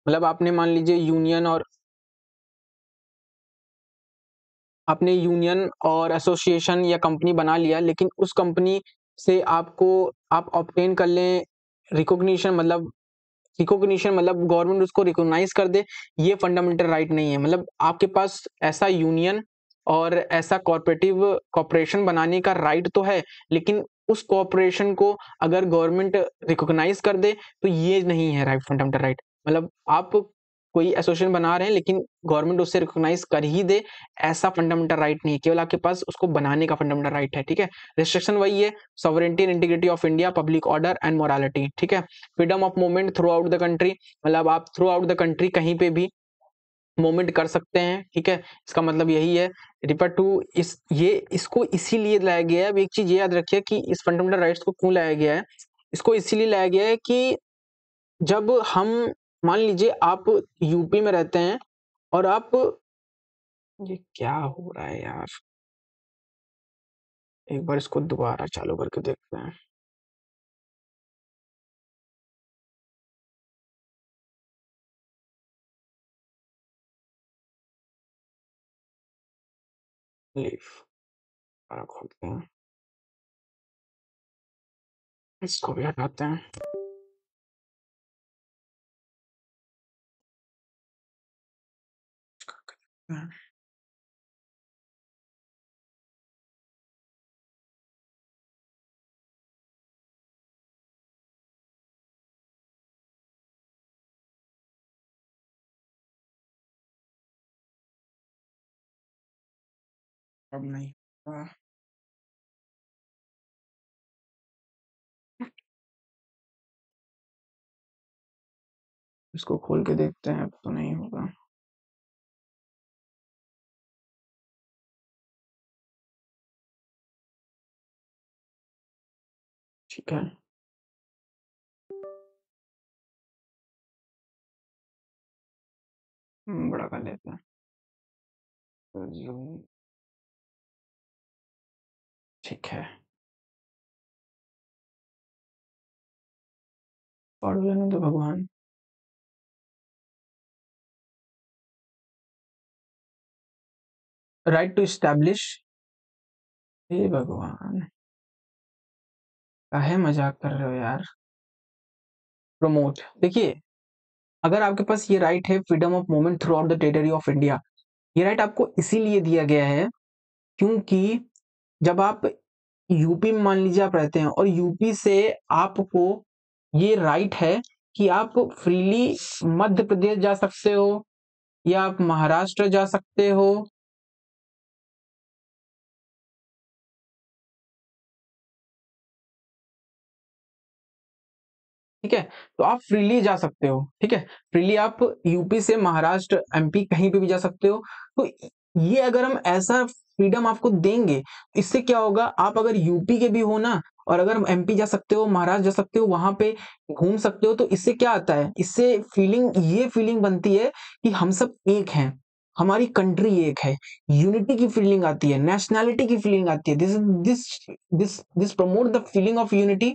S1: मतलब आपने मान लीजिए यूनियन और आपने यूनियन और एसोसिएशन या कंपनी बना लिया, लेकिन उस कंपनी से आपको आप ऑब्टेन कर लें रिकॉग्निशन, मतलब रिकॉग्निशन मतलब गवर्नमेंट उसको रिकॉग्नाइज कर दे, ये फंडामेंटल राइट नहीं है। मतलब आपके पास ऐसा यूनियन और ऐसा कॉर्पोरेटिव कॉर्पोरेशन बनाने का राइट तो है, लेकिन उस कॉर्पोरेशन को अगर गवर्नमेंट रिकॉग्नाइज कर दे तो ये नहीं है राइट, फंडामेंटल राइट। मतलब आप कोई एसोसिएशन बना रहे हैं लेकिन गवर्नमेंट उससे रिकॉग्नाइज कर ही दे, ऐसा फंडामेंटल राइट नहीं है, केवल आपके पास उसको बनाने का फंडामेंटल राइट है, ठीक है। रिस्ट्रिक्शन वही है, sovereignty and integrity of India, public order and morality, ठीक है। Freedom of movement through out the country, मतलब आप थ्रू आउट द कंट्री कहीं पे भी मूवमेंट कर सकते हैं, ठीक है। इसका मतलब यही है। रिपर टू इस ये इसको इसीलिए लाया गया है, अब एक चीज ये याद रखिए कि इस फंडामेंटल राइट्स को क्यों लाया गया है। इसको इसीलिए लाया गया है कि जब हम मान लीजिए आप यूपी में रहते हैं और आप, ये क्या हो रहा है यार, एक बार इसको दोबारा चालू करके देखते हैं। लीव दोबारा खोलते हैं, इसको भी हटाते हैं। अब नहीं इसको खोल के देखते हैं, अब तो नहीं होगा। ठीक है, बड़ा कर लेते हैं। ठीक है, पढ़ लेने दो भगवान। राइट टू इस्टेब्लिश, हे भगवान, काहे मजाक कर रहे हो यार। प्रमोट, देखिए अगर आपके पास ये राइट है freedom of movement through out the territory of India, ये राइट आपको इसीलिए दिया गया है क्योंकि जब आप यूपी में मान लीजिए आप रहते हैं और यूपी से आपको ये राइट है कि आप फ्रीली मध्य प्रदेश जा सकते हो या आप महाराष्ट्र जा सकते हो। ठीक है, तो आप फ्रीली जा सकते हो। ठीक है, फ्रीली आप यूपी से महाराष्ट्र एमपी कहीं पे भी जा सकते हो। तो ये अगर हम ऐसा फ्रीडम आपको देंगे, इससे क्या होगा, आप अगर यूपी के भी हो ना और अगर एमपी जा सकते हो, महाराष्ट्र जा सकते हो, वहां पे घूम सकते हो, तो इससे क्या आता है, इससे फीलिंग, ये फीलिंग बनती है कि हम सब एक हैं, हमारी कंट्री एक है, यूनिटी की फीलिंग आती है, नेशनैलिटी की फीलिंग आती है। This promote the feeling of unity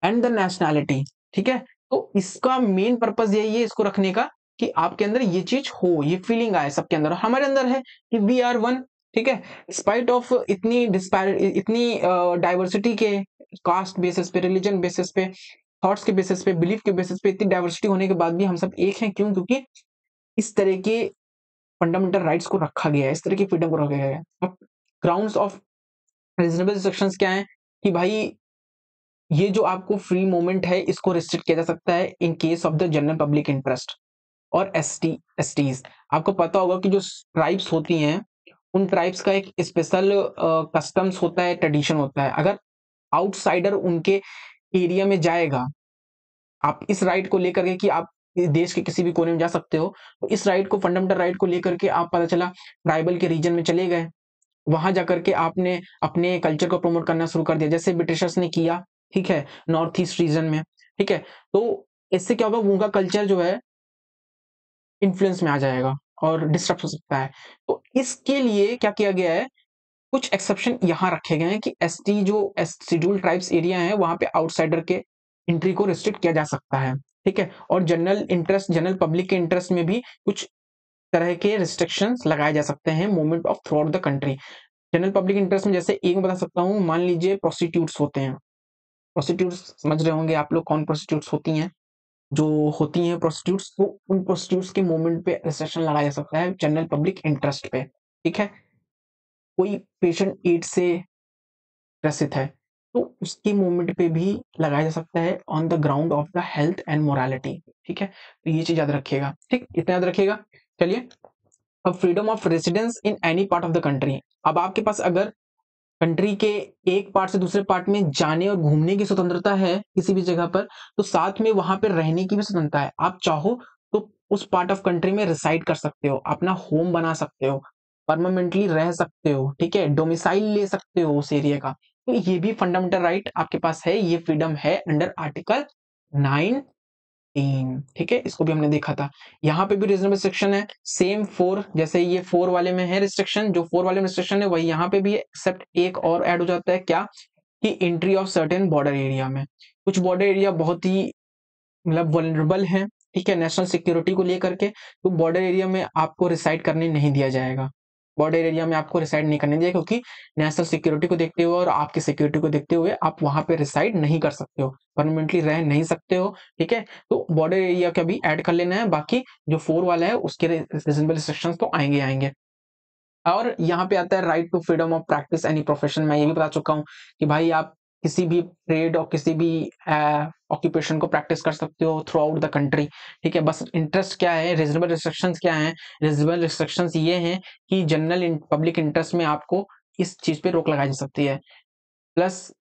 S1: and the nationality. ठीक है, तो इसका मेन पर्पस यही है इसको रखने का कि आपके अंदर ये चीज हो, ये फीलिंग आए सबके अंदर, हमारे अंदर है कि वी आर वन। ठीक है, स्पाइट ऑफ इतनी इतनी डाइवर्सिटी के, कास्ट बेसिस पे, रिलीजन बेसिस पे, थॉट्स के बेसिस पे, बिलीफ के बेसिस पे, इतनी डाइवर्सिटी होने के बाद भी हम सब एक हैं। क्यों? क्योंकि इस तरह के फंडामेंटल राइट्स को रखा गया है, इस तरह की फ्रीडम को रखा गया है। अब ग्राउंड्स ऑफ रीजनेबल रिस्ट्रिक्शंस क्या है कि भाई ये जो आपको फ्री मूवमेंट है इसको रिस्ट्रिक्ट किया जा सकता है in case of the general public interest और एसटीज। आपको पता होगा कि जो ट्राइब्स होती हैं उन ट्राइब्स का एक स्पेशल कस्टम्स होता है, ट्रेडिशन होता है। अगर आउटसाइडर उनके एरिया में जाएगा, आप इस राइट को लेकर के कि आप देश के किसी भी कोने में जा सकते हो, तो इस राइट को, फंडामेंटल राइट को लेकर के आप, पता चला ट्राइबल के रीजन में चले गए, वहां जाकर के आपने अपने कल्चर को प्रमोट करना शुरू कर दिया, जैसे ब्रिटिशर्स ने किया। ठीक है, नॉर्थ ईस्ट रीजन में। ठीक है, तो इससे क्या होगा, उनका कल्चर जो है इन्फ्लुएंस में आ जाएगा और डिस्टर्ब हो सकता है। तो इसके लिए क्या किया गया है, कुछ एक्सेप्शन यहाँ रखे गए हैं कि एसटी जो शेड्यूल्ड ट्राइब्स एरिया है वहां पे आउटसाइडर के एंट्री को रिस्ट्रिक्ट किया जा सकता है। ठीक है, और जनरल इंटरेस्ट, जनरल पब्लिक के इंटरेस्ट में भी कुछ तरह के रिस्ट्रिक्शंस लगाए जा सकते हैं movement of through out the country. General public interest में जैसे एक मैं बता सकता हूँ, मान लीजिए प्रोस्टिट्यूट्स होते हैं। प्रोस्टिट्यूट्स समझ रहे होंगे आप लोग कौन प्रोस्टिट्यूट्स होती हैं, जो होती हैं प्रोस्टिट्यूट्स, तो उन प्रोस्टिट्यूट्स के मूवमेंट पे रिस्ट्रिक्शन लगाया जा सकता है जनरल पब्लिक इंटरेस्ट पे। ठीक है, कोई पेशेंट एड्स से ग्रसित है तो उसकी मूवमेंट पे भी लगाया जा सकता है on the ground of the health and morality. ठीक है, तो ये चीज याद रखिएगा। ठीक, इतना याद रखिएगा। चलिए, अब freedom of residence in any part of the country. अब आपके पास अगर कंट्री के एक पार्ट से दूसरे पार्ट में जाने और घूमने की स्वतंत्रता है किसी भी जगह पर, तो साथ में वहां पर रहने की भी स्वतंत्रता है। आप चाहो तो उस पार्ट ऑफ कंट्री में रिसाइड कर सकते हो, अपना होम बना सकते हो, परमानेंटली रह सकते हो। ठीक है, डोमिसाइल ले सकते हो उस एरिया का। तो ये भी फंडामेंटल राइट आपके पास है, ये फ्रीडम है अंडर आर्टिकल 9। ठीक है, इसको भी हमने देखा था। यहाँ पे भी रीजनेबल रिस्ट्रिक्शन है, सेम 4, जैसे ये 4 वाले में है रिस्ट्रिक्शन, जो 4 वाले में रिस्ट्रिक्शन है वही यहाँ पे भी है, एक्सेप्ट एक और ऐड हो जाता है, क्या कि entry of certain border area में। कुछ बॉर्डर एरिया बहुत ही मतलब वल्नरेबल है। ठीक है, नेशनल सिक्योरिटी को लेकर के, तो बॉर्डर एरिया में आपको रिसाइड करने नहीं दिया जाएगा। बॉर्डर एरिया में आपको रिसाइड नहीं करने दिया, क्योंकि नेशनल सिक्योरिटी को देखते हुए और आपकी सिक्योरिटी को देखते हुए आप वहां पे रिसाइड नहीं कर सकते हो, परमानेंटली रह नहीं सकते हो। ठीक है, तो बॉर्डर एरिया का भी ऐड कर लेना है, बाकी जो 4 वाला है उसके रीजनेबल रिस्ट्रिक्शंस तो आएंगे आएंगे। और यहाँ पे आता है right to freedom of practice any profession. मैं ये भी बता चुका हूँ कि भाई आप किसी भी ट्रेड और किसी भी ऑक्यूपेशन को प्रैक्टिस कर सकते हो थ्रू आउट द कंट्री। ठीक है, बस इंटरेस्ट क्या है, रीजनेबल रिस्ट्रिक्शंस क्या है, रीजनेबल रिस्ट्रिक्शंस ये हैं कि जनरल पब्लिक इंटरेस्ट में आपको इस चीज पे रोक लगाई जा सकती है, प्लस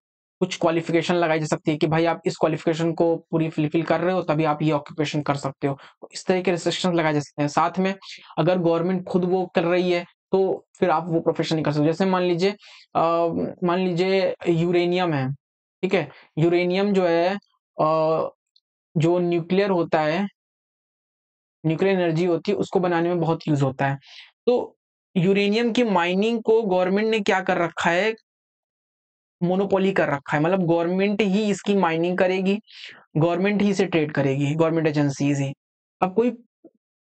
S1: कुछ क्वालिफिकेशन लगाई जा सकती है कि भाई आप इस क्वालिफिकेशन को पूरी फुलफिल कर रहे हो तभी आप ये ऑक्यूपेशन कर सकते हो। तो इस तरह के रिस्ट्रिक्शन लगाए जा सकते हैं। साथ में अगर गवर्नमेंट खुद वो कर रही है तो फिर आप वो प्रोफेशन नहीं कर सकते। जैसे मान लीजिए यूरेनियम है, ठीक है, यूरेनियम जो है जो न्यूक्लियर होता है, न्यूक्लियर एनर्जी होती है, उसको बनाने में बहुत यूज होता है। तो यूरेनियम की माइनिंग को गवर्नमेंट ने क्या कर रखा है, मोनोपोली कर रखा है, मतलब गवर्नमेंट ही इसकी माइनिंग करेगी, गवर्नमेंट ही इसे ट्रेड करेगी, गवर्नमेंट एजेंसीज ही। अब कोई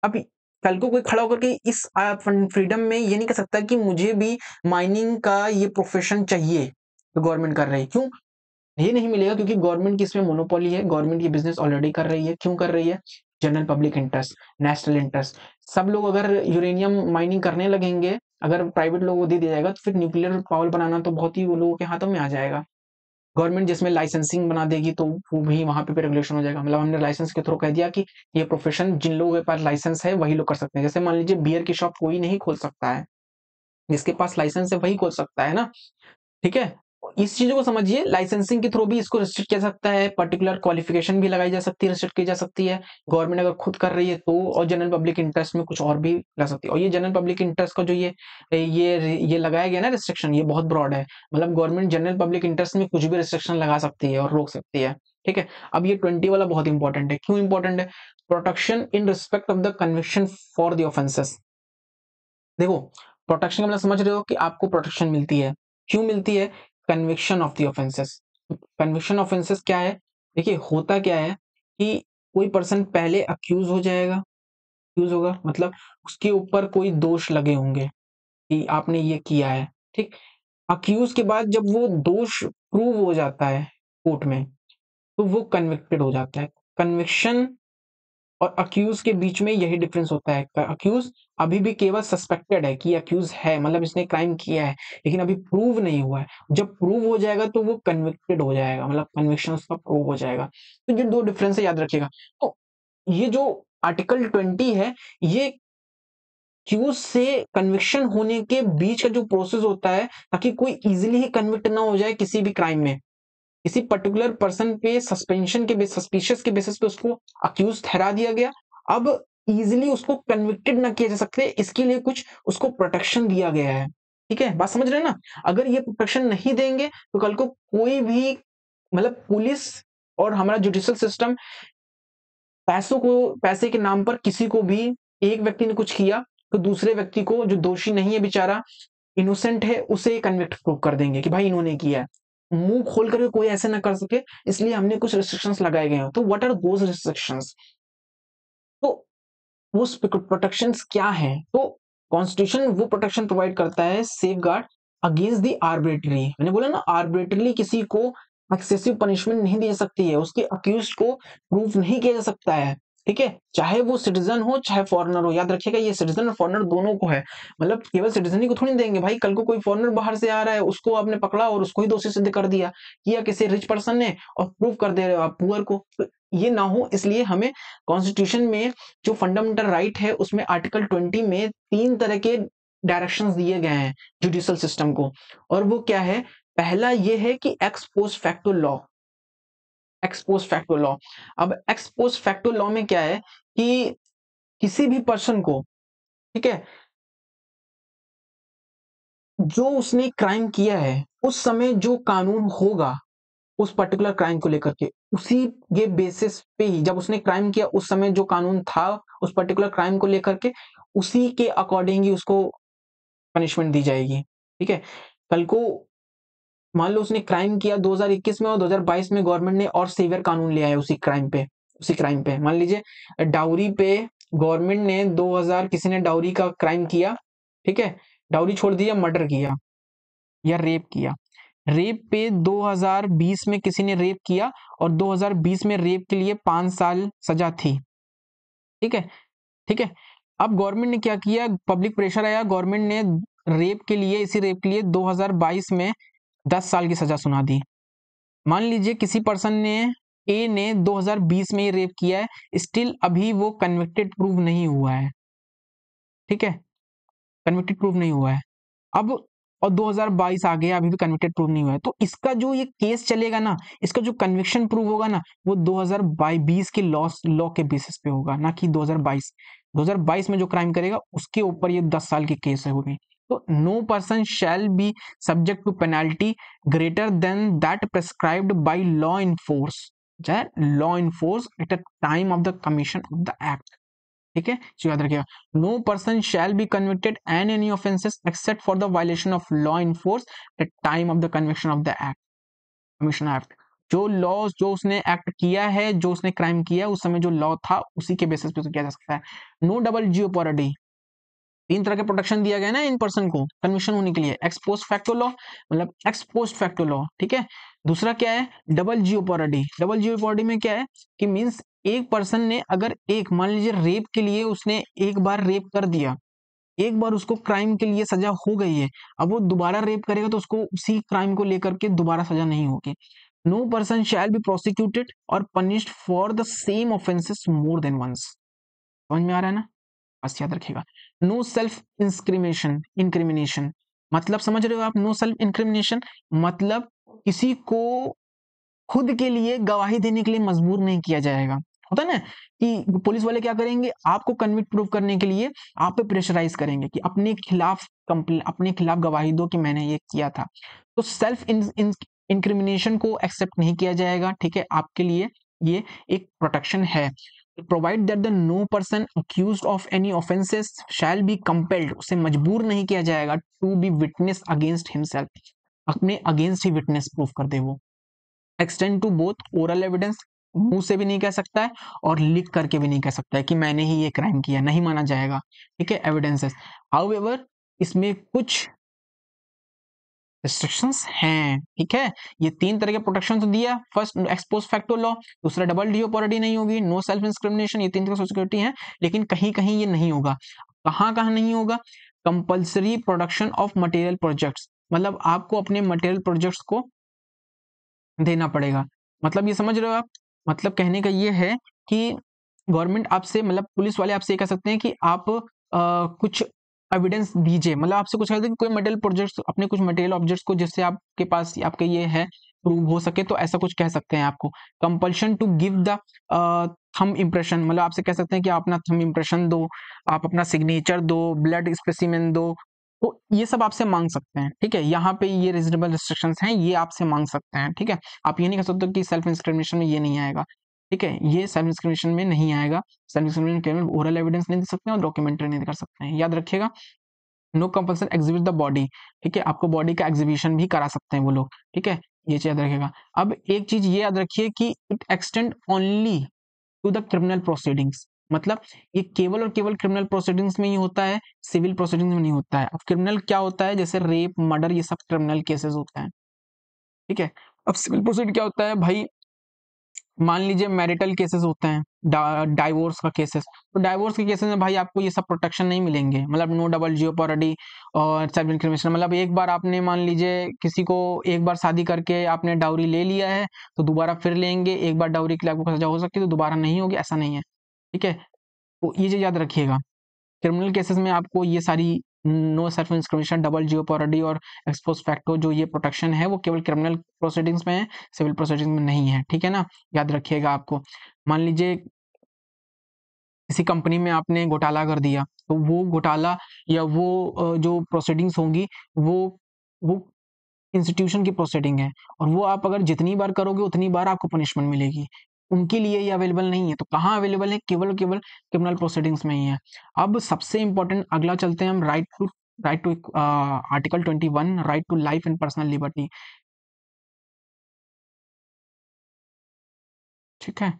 S1: अब कल को कोई खड़ा होकर के इस फ्रीडम में ये नहीं कह सकता कि मुझे भी माइनिंग का ये प्रोफेशन चाहिए तो गवर्नमेंट कर रही है। क्यों? ये नहीं मिलेगा क्योंकि गवर्नमेंट की इसमें मोनोपोली है, गवर्नमेंट ये बिजनेस ऑलरेडी कर रही है। क्यों कर रही है? General public interest, national interest. सब लोग अगर यूरेनियम माइनिंग करने लगेंगे, अगर प्राइवेट लोगों को दे दिया जाएगा तो फिर न्यूक्लियर पावर बनाना तो बहुत ही वो लोगों के हाथों में आ जाएगा। गवर्नमेंट जिसमें लाइसेंसिंग बना देगी तो वो भी वहां पे रेगुलेशन हो जाएगा। मतलब हमने लाइसेंस के थ्रू कह दिया कि ये प्रोफेशन जिन लोगों के पास लाइसेंस है वही लोग कर सकते हैं। जैसे मान लीजिए बियर की शॉप कोई नहीं खोल सकता है, जिसके पास लाइसेंस है वही खोल सकता है ना, ठीक है। इस चीजों को समझिए, लाइसेंसिंग के थ्रू भी इसको रिस्ट्रिक्ट किया जा सकता है, पर्टिकुलर क्वालिफिकेशन भी लगाई जा सकती है, रिस्ट्रिक्ट की जा सकती है। गवर्नमेंट अगर खुद कर रही है तो, और जनरल पब्लिक इंटरेस्ट में कुछ और भी ला सकती है। और ये जनरल पब्लिक इंटरेस्ट का जो ये लगाया गया ना रिस्ट्रिक्शन, ये बहुत ब्रॉड है। मतलब गवर्नमेंट जनरल पब्लिक इंटरेस्ट में कुछ भी रिस्ट्रिक्शन लगा सकती है और रोक सकती है, ठीक है। अब ये 20 वाला बहुत इंपॉर्टेंट है। क्यों इंपॉर्टेंट है? Protection in respect of the conviction for the offences. देखो, प्रोटेक्शन का मतलब समझ रहे हो कि आपको प्रोटेक्शन मिलती है। क्यों मिलती है? Conviction of the offences. Conviction offences क्या है? देखिए होता क्या है कि कोई पर्सन पहले अक्यूज हो जाएगा, अक्यूज होगा मतलब उसके ऊपर कोई दोष लगे होंगे कि आपने ये किया है, ठीक। अक्यूज के बाद जब वो दोष प्रूव हो जाता है कोर्ट में तो वो कन्विक्टेड हो जाता है। कन्विक्शन और अक्यूज के बीच में यही डिफरेंस होता है। अक्यूज अभी भी केवल सस्पेक्टेड है कि अक्यूज है, मतलब इसने क्राइम किया है, लेकिन अभी प्रूव नहीं हुआ है। जब प्रूव हो जाएगा तो वो कन्विक्टेड हो जाएगा, मतलब कन्विक्शन उसका प्रूव हो जाएगा। तो ये दो डिफरेंस है, याद रखिएगा। तो ये जो आर्टिकल 20 है, ये अक्यूज से कन्विक्शन होने के बीच का जो प्रोसेस होता है, ताकि कोई इजीली ही कन्विक्ट ना हो जाए किसी भी क्राइम में। किसी पर्टिकुलर पर्सन पे सस्पेंशन के बेस, सस्पिशियस के बेसिस पे उसको अक्यूज ठहरा दिया गया। अब इजीली उसको कन्विक्टेड ना किया जा सकते, इसके लिए कुछ उसको प्रोटेक्शन दिया गया है, ठीक है। बात समझ रहे हैं ना? अगर ये प्रोटेक्शन नहीं देंगे तो कल को कोई भी, मतलब पुलिस और हमारा जुडिशियल सिस्टम पैसे के नाम पर किसी को भी, एक व्यक्ति ने कुछ किया तो दूसरे व्यक्ति को जो दोषी नहीं है, बेचारा इनोसेंट है, उसे कन्विक्ट प्रूव कर देंगे कि भाई इन्होंने किया है। मुंह खोल करके कोई ऐसे ना कर सके, इसलिए हमने कुछ रिस्ट्रिक्शंस लगाए गए हैं। तो व्हाट आर दोज रिस्ट्रिक्शंस? तो वो प्रोटेक्शंस क्या है? तो कॉन्स्टिट्यूशन वो प्रोटेक्शन प्रोवाइड करता है, safe guard against the arbitrary. मैंने बोला ना, आर्बिट्रली किसी को एक्सेसिव पनिशमेंट नहीं दी जा सकती है, उसके अक्यूज को प्रूफ नहीं किया जा सकता है, ठीक है। चाहे वो सिटीजन हो चाहे फॉरेनर हो। याद रखिएगा, ये सिटीजन और फॉरेनर दोनों को है। मतलब केवल सिटीजन ही को थोड़ी देंगे भाई। कल को कोई फॉरेनर बाहर से आ रहा है, उसको आपने पकड़ा और उसको ही दोषी सिद्ध कर दिया, किया किसी रिच पर्सन ने, और प्रूफ कर दे रहे हो आप पुअर को। तो ये ना हो, इसलिए हमें कॉन्स्टिट्यूशन में जो फंडामेंटल राइट है उसमें आर्टिकल 20 में 3 तरह के डायरेक्शंस दिए गए हैं जुडिशियल सिस्टम को। और वो क्या है? पहला ये है कि x post facto law. X post facto law. अब एक्स पोस्ट फैक्टो लॉ में क्या है कि किसी भी पर्सन को, ठीक है, जो उसने क्राइम किया है उस समय जो कानून होगा उस पर्टिकुलर क्राइम को लेकर के, उसी ये बेसिस पे ही, जब उसने क्राइम किया उस समय जो कानून था उस पर्टिकुलर क्राइम को लेकर के, उसी के अकॉर्डिंग ही उसको पनिशमेंट दी जाएगी, ठीक है। कल को मान लो उसने क्राइम किया 2021 में और 2022 में गवर्नमेंट ने और सीवियर कानून ले आया उसी क्राइम पे। मान लीजिए डाउरी पे गवर्नमेंट ने 2000, किसी ने डाउरी का क्राइम किया, ठीक है, डाउरी छोड़ दिया, मर्डर किया या रेप किया। रेप पे 2020 में किसी ने रेप किया और 2020 में रेप के लिए 5 साल सजा थी, ठीक है, ठीक है। अब गवर्नमेंट ने क्या किया, पब्लिक प्रेशर आया, गवर्नमेंट ने रेप के लिए, इसी रेप के लिए 2022 में 10 साल की सजा सुना दी। मान लीजिए किसी पर्सन ने, ए ने 2020 में ये रेप किया है, स्टिल अभी वो कन्विक्टेड प्रूव नहीं हुआ है, ठीक है, कन्विक्टेड प्रूव नहीं हुआ है। अब और 2022 आ गया, अभी भी कन्विक्टेड प्रूव नहीं हुआ है, तो इसका जो ये केस चलेगा ना, इसका जो कन्विक्शन प्रूव होगा ना, वो 2020 के लॉ के बेसिस पे होगा, ना कि 2022 में जो क्राइम करेगा उसके ऊपर ये 10 साल की केस होगी। तो no person shall be subject to penalty greater than that prescribed by law in force at the time of the commission of the act. ठीक है, तो याद रखिएगा, no person shall be convicted and any offences except for the violation of law in force at time of the conviction of the act, commission act. जो law, जो उसने act किया है, जो उसने क्राइम किया उस समय जो लॉ था उसी के बेसिस पे तो किया जा सकता है। नो डबल जियोपॉरिटी, 3 तरह के प्रोटेक्शन दिया गया ना इन पर्सन को कन्विक्शन होने के लिए। एक्स पोस्ट फैक्टो लॉ, मतलब एक्स पोस्ट फैक्टो लॉ, ठीक है। दूसरा क्या है, डबल जियोपॉरिटी। डबल जियोपॉरिटी में क्या है कि मींस एक पर्सन ने अगर एक, मान लीजिए रेप के लिए उसने एक बार रेप कर दिया, एक बार उसको क्राइम के लिए सजा हो गई है, अब वो दोबारा रेप करेगा तो उसको उसी क्राइम को लेकर के दोबारा सजा नहीं होगी। No person shall be prosecuted और punished for the same offences more than once. समझ में आ रहा है ना, बस याद रखिएगा। नो सेल्फ इंक्रिमिनेशन, मतलब समझ रहे हो आप, नो सेल्फ इंक्रिमिनेशन मतलब किसी को खुद के लिए गवाही देने के लिए मजबूर नहीं किया जाएगा। होता है ना कि पुलिस वाले क्या करेंगे, आपको कन्विक्ट प्रूव करने के लिए आप पे प्रेशराइज करेंगे कि अपने खिलाफ गवाही दो कि मैंने ये किया था। तो सेल्फ इंक्रिमिनेशन को एक्सेप्ट नहीं किया जाएगा, ठीक है, आपके लिए ये एक प्रोटेक्शन है। Provide that the no person accused of any offences shall be compelled, उसे मजबूर नहीं किया जाएगा to be witness against himself, अपने अगेंस्ट ही विटनेस प्रूफ कर दे वो। Extend to both oral evidence, मुंह से भी नहीं कह सकता है और लिख करके भी नहीं कह सकता है कि मैंने ही ये क्राइम किया, नहीं माना जाएगा, ठीक है, एविडेंसेस। हाउएवर इसमें कुछ रिस्ट्रिक्शंस हैं, ठीक है। ये 3 तरह के प्रोटेक्शन तो दिया, first x post facto law, दूसरा डबल जियोपॉरिटी नहीं होगी, नो सेल्फ इंक्रिमिनेशन, ये 3 तरह की सिक्योरिटी है, लेकिन कहीं कहीं ये नहीं होगा। कहाँ कहाँ नहीं होगा, compulsory production of material projects, मतलब आपको अपने मटेरियल प्रोजेक्ट्स को देना पड़ेगा। मतलब ये समझ रहे हो आप, मतलब कहने का ये है कि गवर्नमेंट आपसे, मतलब पुलिस वाले आपसे ये कह सकते हैं कि आप कुछ एविडेंस दीजिए, मतलब आपसे कुछ कहते हैं कि कोई मटेरियल प्रोजेक्ट्स, अपने कुछ मटेरियल ऑब्जेक्ट्स को जिससे आपके पास आपके ये है प्रूव हो सके, तो ऐसा कुछ कह सकते हैं आपको। Compulsion to give the thumb impression, मतलब आपसे कह सकते हैं कि आप अपना थंब इम्प्रेशन दो, आप अपना सिग्नेचर दो, ब्लड स्पेसिमेन दो, तो ये सब आपसे मांग सकते हैं, ठीक है। यहाँ पे ये रीजनेबल रिस्ट्रिक्शंस हैं, ये आपसे मांग सकते हैं, ठीक है। आप ये नहीं कह सकते कि सेल्फ इंस्क्रिमिनेशन में ये नहीं आएगा, ठीक है, ये सेल्फ इंस्क्रिमिनेशन में नहीं आएगा। सेल्फ इंस्क्रिमिनेशन केवल ओरल एविडेंस नहीं दे सकते हैं और डॉक्यूमेंट्री नहीं कर सकते हैं, याद रखिएगा। No compulsion exhibit the body, ठीक है, आपको बॉडी का एग्जीबिशन भी करा सकते हैं वो लोग, ठीक है, ये चीज याद रखिएगा। अब एक चीज ये याद रखिए कि it extend only to the criminal proceedings, मतलब ये केवल और केवल क्रिमिनल प्रोसीडिंग्स में ही होता है, सिविल प्रोसीडिंग्स में नहीं होता है। अब क्रिमिनल क्या होता है, जैसे रेप, मर्डर, ये सब क्रिमिनल केसेस होते हैं, ठीक है। अब सिविल प्रोसीडिंग क्या होता है भाई, मान लीजिए मैरिटल केसेस होते हैं, डाइवोर्स का केसेस, तो डाइवोर्स के केसेस में भाई आपको ये सब प्रोटेक्शन नहीं मिलेंगे, मतलब नो डबल जियोपॉरिटी और सेल्फ इंक्रिमिनेशन, मतलब एक बार आपने, मान लीजिए किसी को एक बार शादी करके आपने डाउरी ले लिया है तो दोबारा फिर लेंगे, एक बार डाउरी के लिए आपको सजा हो सकती है तो दोबारा नहीं होगी, ऐसा नहीं है, ठीक है। तो ये चीज याद रखिएगा, क्रिमिनल केसेस में आपको ये sorry no self incrimination, double जियोपॉरिटी और एक्स पोस्ट फैक्टो जो ये प्रोटेक्शन है वो केवल क्रिमिनल प्रोसीडिंग्स में है, सिविल प्रोसीडिंग्स में नहीं है, ठीक है ना, याद रखिएगा आपको। मान लीजिए किसी कंपनी में आपने घोटाला कर दिया, तो वो घोटाला या वो जो प्रोसीडिंग्स होंगी वो इंस्टीट्यूशन की प्रोसीडिंग है, और वो आप अगर जितनी बार करोगे उतनी बार आपको पनिशमेंट मिलेगी, उनके लिए ये अवेलेबल नहीं है। तो कहाँ अवेलेबल है, केवल और केवल क्रिमिनल प्रोसीडिंग्स में ही है। अब सबसे इंपॉर्टेंट अगला चलते हैं हम, right to article 21, right to life and personal liberty, ठीक है,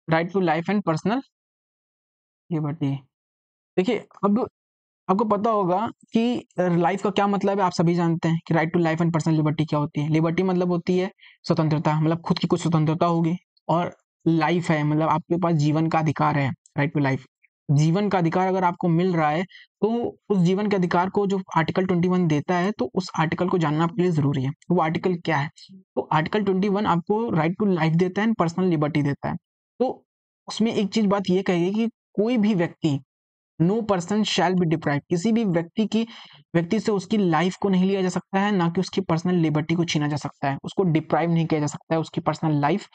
S1: right to life and personal liberty. देखिए, अब आपको पता होगा कि लाइफ का क्या मतलब है, आप सभी जानते हैं कि right to life and personal liberty क्या होती है। लिबर्टी मतलब होती है स्वतंत्रता, मतलब खुद की कुछ स्वतंत्रता होगी, और लाइफ है मतलब आपके पास जीवन का अधिकार है, राइट टू लाइफ। जीवन का अधिकार अगर आपको मिल रहा है तो उस जीवन के अधिकार को जो आर्टिकल 21 देता है, तो उस आर्टिकल को जानना आपके लिए जरूरी है। वो आर्टिकल क्या है, तो आर्टिकल 21 आपको राइट टू लाइफ देता है, पर्सनल लिबर्टी देता है। तो उसमें एक चीज बात ये कहेगी कि कोई भी व्यक्ति no person shall be deprive, किसी भी व्यक्ति से उसकी लाइफ को नहीं लिया जा सकता है, ना कि उसकी पर्सनल लिबर्टी को छीना जा सकता है, उसको डिप्राइव नहीं किया जा सकता है उसकी personal life,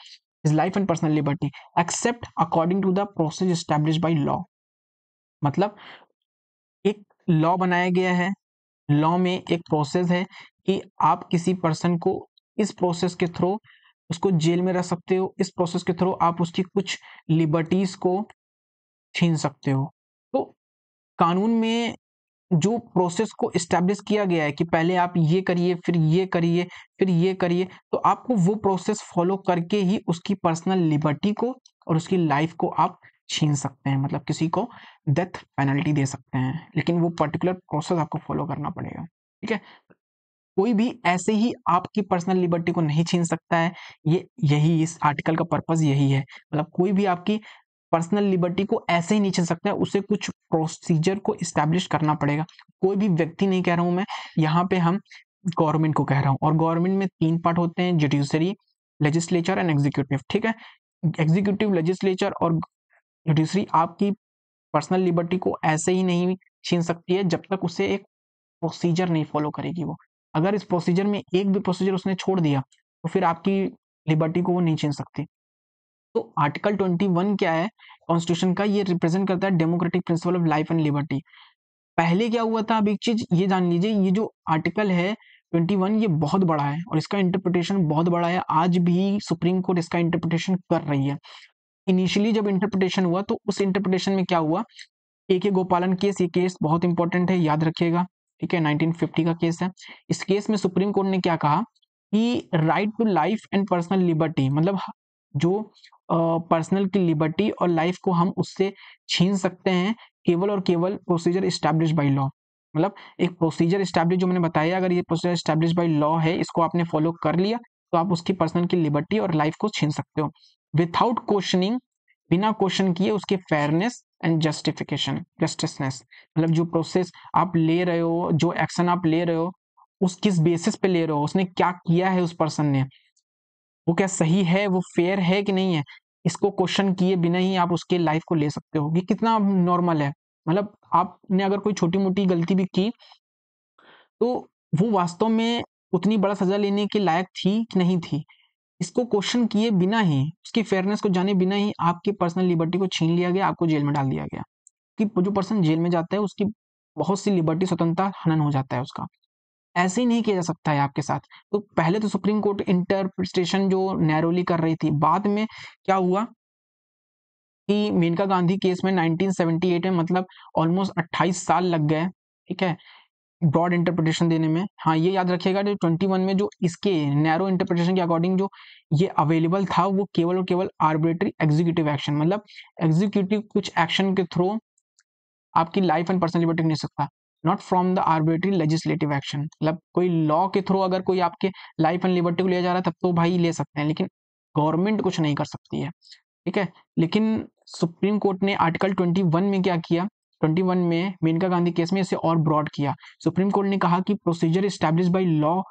S1: his life and personal liberty, except according to the process establish by law. मतलब एक लॉ बनाया गया है, लॉ में एक प्रोसेस है कि आप किसी पर्सन को इस प्रोसेस के थ्रू उसको जेल में रख सकते हो, इस प्रोसेस के थ्रू आप उसकी कुछ लिबर्टीज को छीन सकते हो। तो कानून में जो प्रोसेस को इस्टेब्लिश किया गया है कि पहले आप ये करिए, फिर ये करिए, फिर ये करिए, तो आपको वो प्रोसेस फॉलो करके ही उसकी पर्सनल लिबर्टी को और उसकी लाइफ को आप छीन सकते हैं, मतलब किसी को डेथ पेनल्टी दे सकते हैं, लेकिन वो पर्टिकुलर प्रोसेस आपको फॉलो करना पड़ेगा। ठीक है, कोई भी ऐसे ही आपकी पर्सनल लिबर्टी को नहीं छीन सकता है। यही इस आर्टिकल का पर्पस यही है, मतलब कोई भी आपकी पर्सनल लिबर्टी को ऐसे ही नहीं छीन सकता है, उसे कुछ प्रोसीजर को इस्टेब्लिश करना पड़ेगा। कोई भी व्यक्ति नहीं कह रहा हूं मैं, यहाँ पे हम गवर्नमेंट को कह रहा हूँ, और गवर्नमेंट में 3 पार्ट होते हैं, जुडिशरी, लेजिस्लेचर एंड एग्जीक्यूटिव। ठीक है, एग्जीक्यूटिव, लेजिस्लेचर और जुडिशरी आपकी पर्सनल लिबर्टी को ऐसे ही नहीं छीन सकती है जब तक उसे एक प्रोसीजर नहीं फॉलो करेगी वो। अगर इस प्रोसीजर में एक भी प्रोसीजर उसने छोड़ दिया तो फिर आपकी लिबर्टी को वो नहीं छीन सकती। तो आर्टिकल 21 क्या है कॉन्स्टिट्यूशन का, ये रिप्रेजेंट करता है democratic principle of life and liberty. पहले क्या हुआ था, अब एक चीज ये जान लीजिए, ये जो आर्टिकल है 21 ये बहुत बड़ा है और इसका इंटरप्रिटेशन बहुत बड़ा है, आज भी सुप्रीम कोर्ट इसका इंटरप्रिटेशन कर रही है। इनिशियली जब इंटरप्रिटेशन हुआ तो उस इंटरप्रिटेशन में क्या हुआ, ए के गोपालन केस, ये केस बहुत इंपॉर्टेंट है, याद रखिएगा। ठीक है, 1950 का केस है। इस केस में सुप्रीम कोर्ट ने क्या कहा कि right to life and personal liberty, मतलब जो पर्सनल की लिबर्टी और लाइफ को हम उससे छीन सकते हैं केवल और केवल प्रोसीजर इस्टेब्लिश बाय लॉ। मतलब एक प्रोसीजर इस्टेब्लिश, जो मैंने बताया, अगर ये प्रोसीजर इस्टेब्लिश बाय लॉ है, इसको आपने फॉलो कर लिया तो आप उसकी पर्सनल की लिबर्टी और लाइफ को छीन सकते हो विथआउट क्वेश्चनिंग, बिना क्वेश्चन किए उसके फेयरनेस एंड जस्टिसनेस। मतलब जो प्रोसेस आप ले रहे हो, जो एक्शन आप ले रहे हो, उस किस बेसिस पे ले रहे हो, उसने क्या किया है, उस पर्सन ने वो क्या सही है, वो फेयर है कि नहीं है, इसको क्वेश्चन किए बिना ही आप उसके लाइफ को ले सकते हो। ये कितना नॉर्मल है, मतलब आपने अगर कोई छोटी मोटी गलती भी की तो वो वास्तव में उतनी बड़ा सजा लेने के लायक थी कि नहीं थी, इसको क्वेश्चन किए बिना ही, उसकी फेयरनेस को जाने बिना ही आपकी पर्सनल लिबर्टी को छीन लिया गया, आपको जेल में डाल दिया गया। कि जो पर्सन जेल में जाता है उसकी बहुत सी लिबर्टी, स्वतंत्रता हनन हो जाता है उसका। ऐसे ही नहीं किया जा सकता है आपके साथ। तो पहले तो सुप्रीम कोर्ट इंटरप्रिटेशन जो नैरोली कर रही थी, बाद में क्या हुआ कि मेनका गांधी केस में 1978 में, मतलब ऑलमोस्ट 28 साल लग गए। ठीक है, ब्रॉड इंटरप्रिटेशन देने में। हाँ, ये याद रखिएगा, जो 21 में जो इसके नैरो इंटरप्रिटेशन के अकॉर्डिंग जो ये अवेलेबल था, वो केवल और केवल आर्बिट्री एग्जीक्यूटिव एक्शन, मतलब एग्जीक्यूटिव कुछ एक्शन के थ्रू आपकी लाइफ एंड पर्सनल लिबर्टी नहीं सकता, not from the arbitrary legislative action. मतलब कोई लॉ के थ्रू अगर कोई आपके लाइफ एंड लिबर्टी को लिया जा रहा है तब तो भाई ले सकते हैं, लेकिन गवर्नमेंट कुछ नहीं कर सकती है। ठीक है, लेकिन सुप्रीम कोर्ट ने आर्टिकल 21 में क्या किया, 21 में मेनका गांधी केस में इसे और ब्रॉड किया। सुप्रीम कोर्ट ने कहा कि प्रोसीजर इस्टेब्लिश बाय लॉ,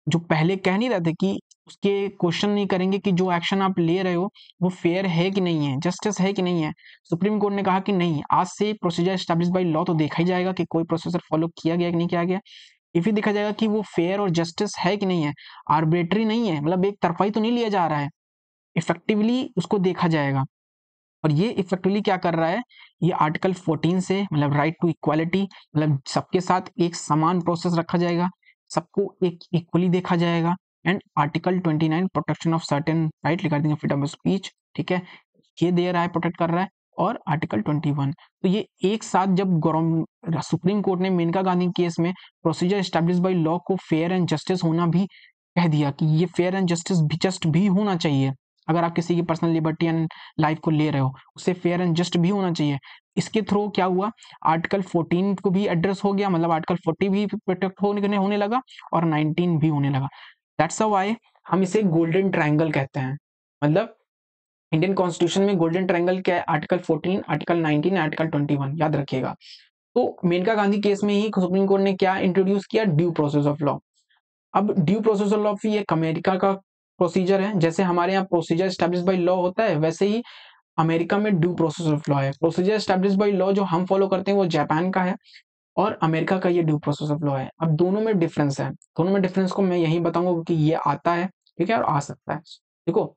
S1: जो पहले कह नहीं रहे थे कि उसके क्वेश्चन नहीं करेंगे कि जो एक्शन आप ले रहे हो वो फेयर है कि नहीं है, जस्टिस है कि नहीं है, सुप्रीम कोर्ट ने कहा कि नहीं, आज से प्रोसीजर एस्टेब्लिश बाय लॉ तो देखा ही जाएगा कि कोई प्रोसीजर फॉलो किया गया कि नहीं किया गया। इफ ही देखा जाएगा कि वो फेयर और जस्टिस है कि नहीं है, आर्बिट्री नहीं है, मतलब एक तरफा ही तो नहीं लिया जा रहा है, इफेक्टिवली उसको देखा जाएगा। और ये इफेक्टिवली क्या कर रहा है, ये आर्टिकल 14 से, मतलब राइट टू इक्वालिटी, मतलब सबके साथ एक समान प्रोसेस रखा जाएगा, सबको एक इक्वली देखा जाएगा। And article 29 protection of certain right regarding freedom of speech, ठीक है, ये दे रहा है, प्रोटेक्ट कर रहा है। और आर्टिकल 21, तो ये एक साथ जब सुप्रीम कोर्ट ने मेनका गांधी केस में प्रोसीजर एस्टेब्लिश बाय लॉ को फेयर एंड जस्टिस होना भी कह दिया कि ये फेयर एंड जस्टिस भी जस्ट भी होना चाहिए। अगर आप किसी की पर्सनल लिबर्टी एंड लाइफ को ले रहे हो, उसे फेयर एंड जस्ट भी होना चाहिए। इसके थ्रू क्या हुआ, आर्टिकल 14 को भी एड्रेस हो गया, मतलब आर्टिकल 40 भी प्रोटेक्ट होने लगा और 19 भी होने लगा। दैट्स व्हाई हम इसे गोल्डन ट्रायंगल कहते हैं। मतलब इंडियन कॉन्स्टिट्यूशन में गोल्डन ट्रायंगल क्या है, आर्टिकल 14, आर्टिकल 19, आर्टिकल 21, याद रखिएगा। तो मेनका गांधी केस में ही सुप्रीम कोर्ट ने क्या इंट्रोड्यूस किया, ड्यू प्रोसेस ऑफ लॉ। अब ड्यू प्रोसेस ऑफ लॉ भी एक अमेरिका का प्रोसीजर है, जैसे हमारे यहाँ प्रोसीजर एस्टेब्लिश बाय लॉ होता है, वैसे ही अमेरिका में ड्यू प्रोसेस ऑफ लॉ है। प्रोसीजर एस्टैब्लिश बाय लॉ जो हम फॉलो करते हैं वो जापान का है, और अमेरिका का ये ड्यू प्रोसेस ऑफ लॉ है। अब दोनों में डिफरेंस है, दोनों में डिफरेंस को मैं यही बताऊंगा क्योंकि ये आता है, ठीक है, और आ सकता है। देखो,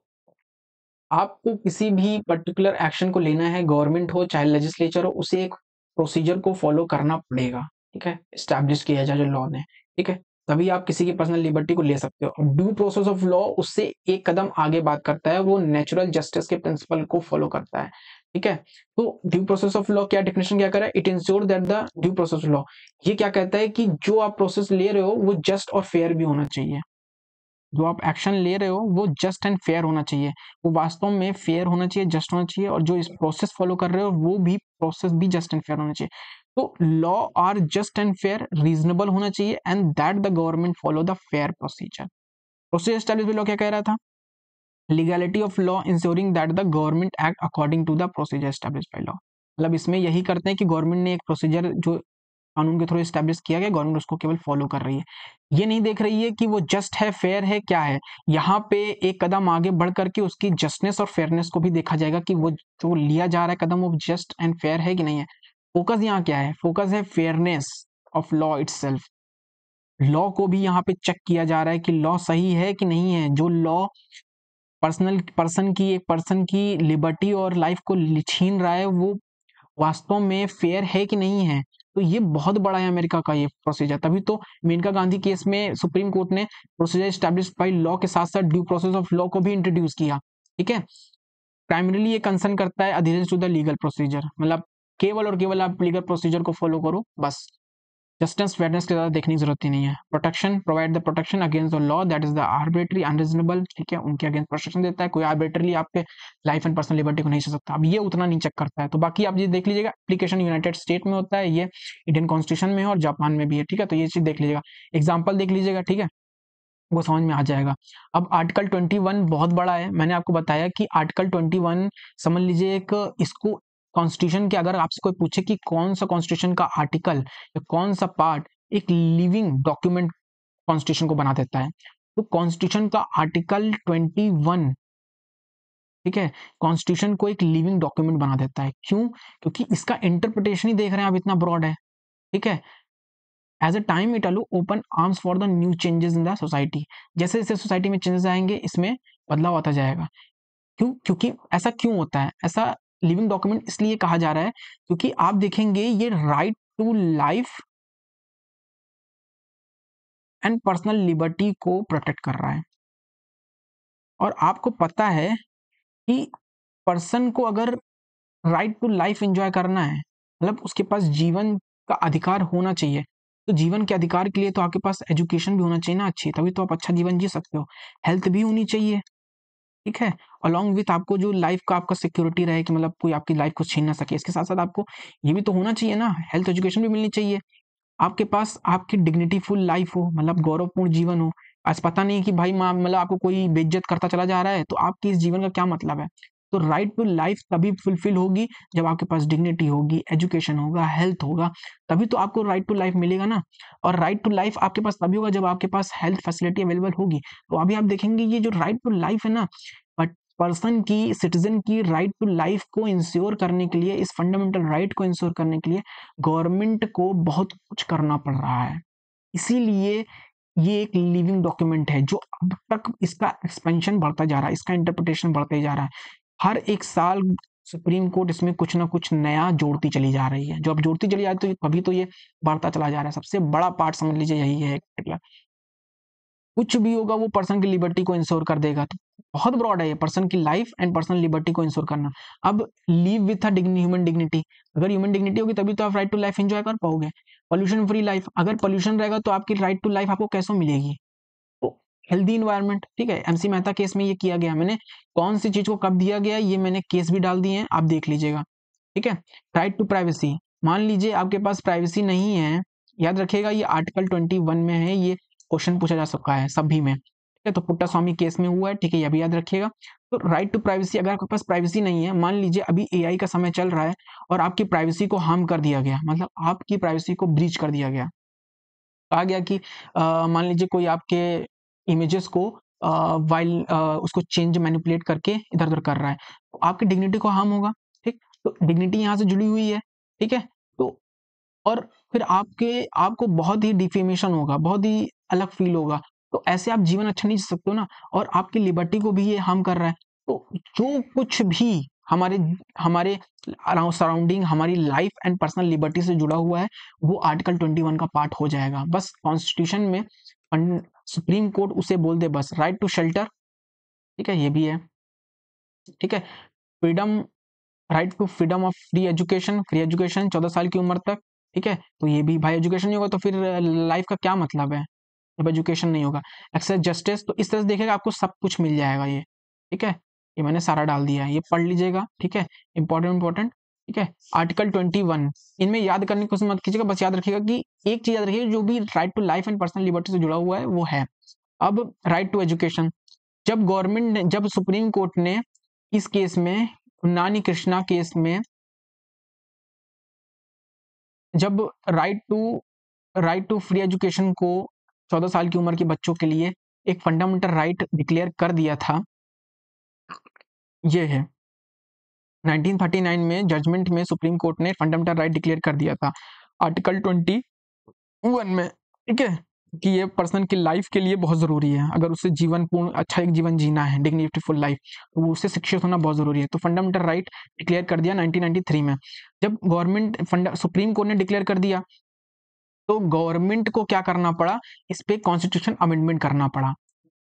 S1: आपको किसी भी पर्टिकुलर एक्शन को लेना है, गवर्नमेंट हो चाहे लेजिस्लेचर हो, उसे एक प्रोसीजर को फॉलो करना पड़ेगा, ठीक है, एस्टैब्लिश किया जाए जो लॉ ने, ठीक है, तभी आप किसी की पर्सनल लिबर्टी को ले सकते हो। अब ड्यू प्रोसेस ऑफ लॉ उससे एक कदम आगे बात करता है, वो नेचुरल जस्टिस के प्रिंसिपल को फॉलो करता है, ठीक है। तो ड्यू प्रोसेस ऑफ लॉ क्या डेफिनेशन क्या कर रहा है, it ensure that the due process of law, ये क्या कहता है कि जो आप प्रोसेस ले रहे हो वो जस्ट और फेयर भी होना चाहिए, जो आप एक्शन ले रहे हो वो जस्ट एंड फेयर होना चाहिए, वो वास्तव में फेयर होना चाहिए, जस्ट होना चाहिए, और जो इस प्रोसेस फॉलो कर रहे हो वो भी प्रोसेस भी जस्ट एंड फेयर होना चाहिए। तो law are just and fair, reasonable होना चाहिए, and that the government follow the fair procedure. Procedure establish law क्या कह रहा था, legality of law ensuring that the government act according to the procedure establish by law. मतलब इसमें यही करते हैं कि गवर्नमेंट ने एक प्रोसीजर जो कानून के थ्रू एस्टैब्लिश किया गया, गवर्नमेंट उसको केवल फॉलो कर रही है, ये नहीं देख रही है कि वो जस्ट है, फेयर है, क्या है। यहाँ पे एक कदम आगे बढ़ करके उसकी जस्टिस और फेयरनेस को भी देखा जाएगा कि वो जो लिया जा रहा है कदम वो जस्ट एंड फेयर है कि नहीं है। फोकस यहाँ क्या है, फोकस है fairness of law itself. Law को भी यहाँ पे चेक किया जा रहा है कि लॉ सही है कि नहीं है। जो लॉ एक पर्सन की लिबर्टी और लाइफ को छीन रहा है वो वास्तव में फेयर है कि नहीं है। तो ये बहुत बड़ा है अमेरिका का ये प्रोसीजर, तभी तो मेनका गांधी केस में सुप्रीम कोर्ट ने प्रोसीजर एस्टैब्लिश बाय लॉ के साथ साथ ड्यू प्रोसेस ऑफ लॉ को भी इंट्रोड्यूस किया, ठीक है। प्राइमरीली ये कंसर्न करता है adherence to the legal procedure, मतलब केवल और केवल आप लीगल प्रोसीजर को फॉलो करो बस, जस्टिस फेयरनेस के ज्यादा देखने की जरूरत ही नहीं है। Protection, provide the protection against the law that is the arbitrary unreasonable, ठीक है, उनके अगेंस्ट प्रोटेक्शन देता है, कोई आर्बिट्रली आपके लाइफ एंड पर्सनल लिबर्टी को नहीं छीन सकता। अब ये उतना नहीं चेक करता है। तो बाकी आप ये देख लीजिएगा, एप्लीकेशन यूनाइटेड स्टेट में होता है, ये इंडियन कॉन्स्टिट्यूशन में है और जापान में भी है, ठीक है, तो ये चीज देख लीजिएगा, एग्जाम्पल देख लीजिएगा, ठीक है, वो समझ में आ जाएगा। अब आर्टिकल 21 बहुत बड़ा है, मैंने आपको बताया कि आर्टिकल 21 समझ लीजिए एक, इसको कॉन्स्टिट्यूशन के, अगर आपसे कोई पूछे कि कौन सा कॉन्स्टिट्यूशन का आर्टिकल या कौन सा पार्ट एक लिविंग डॉक्यूमेंट कॉन्स्टिट्यूशन को बना देता है, तो कॉन्स्टिट्यूशन का आर्टिकल 21, ठीक है, कॉन्स्टिट्यूशन को एक लिविंग डॉक्यूमेंट बना देता है। क्यों? क्योंकि इसका इंटरप्रिटेशन ही देख रहे हैं आप, इतना ब्रॉड है, ठीक है। As a time it allow open arms for the new changes in the society, जैसे जैसे सोसाइटी में चेंजेस आएंगे इसमें बदलाव आता जाएगा। क्यों? क्योंकि ऐसा क्यों होता है, ऐसा लिविंग डॉक्यूमेंट इसलिए कहा जा रहा है क्योंकि आप देखेंगे ये right to life and personal liberty को प्रोटेक्ट कर रहा है। और आपको पता है कि पर्सन को अगर राइट टू लाइफ एंजॉय करना है, मतलब उसके पास जीवन का अधिकार होना चाहिए, तो जीवन के अधिकार के लिए तो आपके पास एजुकेशन भी होना चाहिए ना अच्छी, तभी तो आप अच्छा जीवन जी सकते हो। हेल्थ भी होनी चाहिए, ठीक है, अलॉन्ग विथ आपको जो लाइफ का आपका सिक्योरिटी रहे कि मतलब कोई आपकी लाइफ को छीन ना सके। इसके साथ साथ आपको ये भी तो होना चाहिए ना, हेल्थ एजुकेशन भी मिलनी चाहिए। आपके पास आपकी डिग्निटीफुल लाइफ हो, मतलब गौरवपूर्ण जीवन हो। आज पता नहीं कि भाई मतलब आपको कोई बेइज्जत करता चला जा रहा है तो आपकी इस जीवन का क्या मतलब है। तो राइट टू लाइफ तभी फुलफिल होगी जब आपके पास डिग्निटी होगी, एजुकेशन होगा, हेल्थ होगा, तभी तो आपको राइट टू लाइफ मिलेगा ना। और राइट टू लाइफ आपके पास तभी होगा जब आपके पास हेल्थ फैसिलिटी अवेलेबल होगी। तो अभी आप देखेंगे ये जो राइट टू लाइफ है ना, बट पर्सन की, सिटीजन की राइट टू लाइफ को इंश्योर करने के लिए, इस फंडामेंटल राइट को इंश्योर करने के लिए गवर्नमेंट को बहुत कुछ करना पड़ रहा है। इसीलिए ये एक लिविंग डॉक्यूमेंट है जो अब तक इसका एक्सपेंशन बढ़ता जा रहा है, इसका इंटरप्रिटेशन बढ़ता ही जा रहा है। हर एक साल सुप्रीम कोर्ट इसमें कुछ ना कुछ नया जोड़ती चली जा रही है, जो अब जोड़ती चली जाती है तो कभी तो ये बढ़ता चला जा रहा है। सबसे बड़ा पार्ट समझ लीजिए यही है, कुछ भी होगा वो पर्सन की लिबर्टी को इंश्योर कर देगा। तो बहुत ब्रॉड है ये, पर्सन की लाइफ एंड पर्सनल लिबर्टी को इंश्योर करना। अब live with a human dignity, अगर ह्यूमन डिग्निटी होगी तभी तो आप राइट टू लाइफ एंजॉय कर पाओगे। पॉल्यूशन फ्री लाइफ, अगर पॉल्यूशन रहेगा तो आपकी राइट टू लाइफ आपको कैसे मिलेगी। तो हेल्दी इन्वायरमेंट, ठीक है, एमसी मेहता केस में ये किया गया, मैंने कौन सी चीज को कब दिया गया ये मैंने केस भी डाल दिए हैं, आप देख लीजिएगा, ठीक है। राइट टू प्राइवेसी, मान लीजिए आपके पास प्राइवेसी नहीं है, याद रखिएगा ये आर्टिकल 21 में है, ये क्वेश्चन पूछा जा सकता है सभी में, ठीक है, तो पुट्टा स्वामी केस में हुआ है, ठीक है, ये भी याद रखिएगा। तो राइट टू प्राइवेसी, अगर आपके पास प्राइवेसी नहीं है, मान लीजिए अभी एआई का समय चल रहा है और आपकी प्राइवेसी को हार्म कर दिया गया, मतलब आपकी प्राइवेसी को ब्रीच कर दिया गया, कहा गया कि मान लीजिए कोई आपके इमेजेस को वाइल उसको चेंज मैनिपुलेट करके इधर उधर कर रहा है, तो आपकी डिग्निटी को हार्म होगा, ठीक। तो डिग्निटी यहाँ से जुड़ी हुई है, ठीक है। तो और फिर आपको बहुत ही डिफेमेशन होगा, बहुत ही अलग फील होगा। तो ऐसे आप जीवन अच्छा नहीं जी सकते हो ना, और आपकी लिबर्टी को भी ये हार्म कर रहा है। तो जो कुछ भी हमारे हमारे सराउंडिंग, हमारी लाइफ एंड पर्सनल लिबर्टी से जुड़ा हुआ है, वो आर्टिकल 21 का पार्ट हो जाएगा। बस कॉन्स्टिट्यूशन में सुप्रीम कोर्ट उसे बोल दे बस, राइट टू शेल्टर, ठीक है, ये भी है, ठीक है। Freedom, right to freedom of free education 14 साल की उम्र तक, ठीक है। तो ये भी भाई एजुकेशन नहीं होगा तो फिर लाइफ का क्या मतलब है जब एजुकेशन नहीं होगा। एक्सेस जस्टिस, तो इस तरह से देखिएगा आपको सब कुछ मिल जाएगा ये, ठीक है। ये मैंने सारा डाल दिया है, ये पढ़ लीजिएगा, ठीक है। इंपॉर्टेंट, ठीक है। आर्टिकल 21, इनमें याद करने की कोशिश मत कीजिएगा, बस याद रखिएगा कि एक चीज याद रखिएगा, जो भी right to life and personal liberty से जुड़ा हुआ है वो है। अब राइट टू एजुकेशन, जब सुप्रीम कोर्ट ने इस केस में, नानी कृष्णा केस में, जब राइट टू फ्री एजुकेशन को 14 साल की उम्र के बच्चों के लिए एक फंडामेंटल राइट डिक्लेयर कर दिया था, ये है 1939 में जजमेंट में सुप्रीम कोर्ट ने फंडामेंटल राइट डिक्लेयर कर दिया था आर्टिकल 21 में, ठीक है, कि ये पर्सन की लाइफ के लिए बहुत जरूरी है। अगर उसे जीवन पूर्ण अच्छा एक जीवन जीना है, डिग्निटीफुल लाइफ, तो वो उससे शिक्षित होना बहुत जरूरी है। तो फंडामेंटल राइट डिक्लेयर कर दिया 1993 में। जब सुप्रीम कोर्ट ने डिक्लेयर कर दिया, तो गवर्नमेंट को क्या करना पड़ा, इस पे कॉन्स्टिट्यूशन अमेंडमेंट करना पड़ा,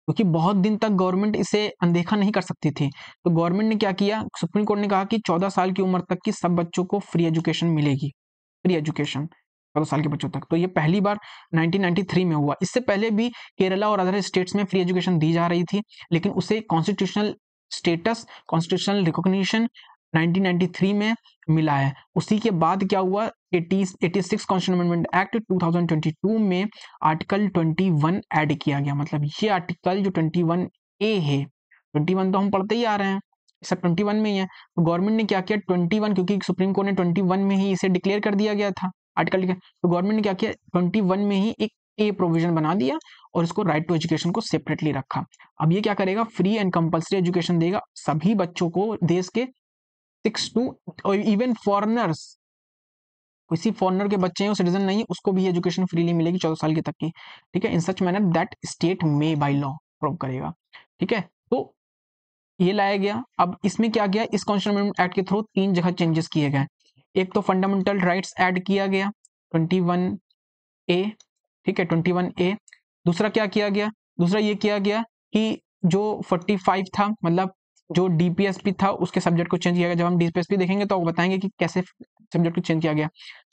S1: क्योंकि बहुत दिन तक गवर्नमेंट इसे अनदेखा नहीं कर सकती थी। तो गवर्नमेंट ने क्या किया, सुप्रीम कोर्ट ने कहा कि 14 साल की उम्र तक की सब बच्चों को फ्री एजुकेशन मिलेगी, फ्री एजुकेशन 14 साल के बच्चों तक। तो ये पहली बार 1993 में हुआ। इससे पहले भी केरला और अदर स्टेट्स में फ्री एजुकेशन दी जा रही थी, लेकिन उसे कॉन्स्टिट्यूशनल स्टेटस, कॉन्स्टिट्यूशनल रिकॉग्निशन 1993 में मिला है। उसी के बाद क्या हुआ, 86 कॉन्स्टिट्यूशन अमेंडमेंट एक्ट 2022 में आर्टिकल 21 ऐड किया गया। मतलब ये आर्टिकल जो 21A है, 21 तो हम पढ़ते ही आ रहे हैं, सब 21 में ही है। तो गवर्नमेंट ने क्या किया, 21, क्योंकि सुप्रीम कोर्ट ने 21 में ही इसे डिक्लेयर कर दिया गया था आर्टिकल के, तो गवर्नमेंट ने क्या किया, 21 में ही एक ए प्रोविजन बना दिया और इसको राइट टू एजुकेशन को सेपरेटली रखा। अब ये क्या करेगा, फ्री एंड कंपल्सरी एजुकेशन देगा सभी बच्चों को, देश के 6 टू, और इवन फॉरेनर्स, किसी फॉरेनर के बच्चे हैं, सिटीजन नहीं, उसको भी एजुकेशन फ्रीली मिलेगी 14 साल के तक की, ठीक है। इन सच मैनर दैट स्टेट में बाय लॉ प्रूव करेगा, ठीक है। तो ये लाया गया। अब इसमें क्या गया, इस कॉन्स्टिट्यूशन अमेंडमेंट एक्ट के थ्रू 3 जगह चेंजेस किए गए। एक तो फंडामेंटल राइट्स ऐड किया गया 21A, ठीक है, 21A। दूसरा क्या किया गया, दूसरा ये किया गया कि जो 45 था, मतलब जो डीपीएसपी था, उसके सब्जेक्ट को चेंज किया गया। जब हम डीपीएसपी देखेंगे तो बताएंगे कि कैसे सब्जेक्ट को चेंज किया गया।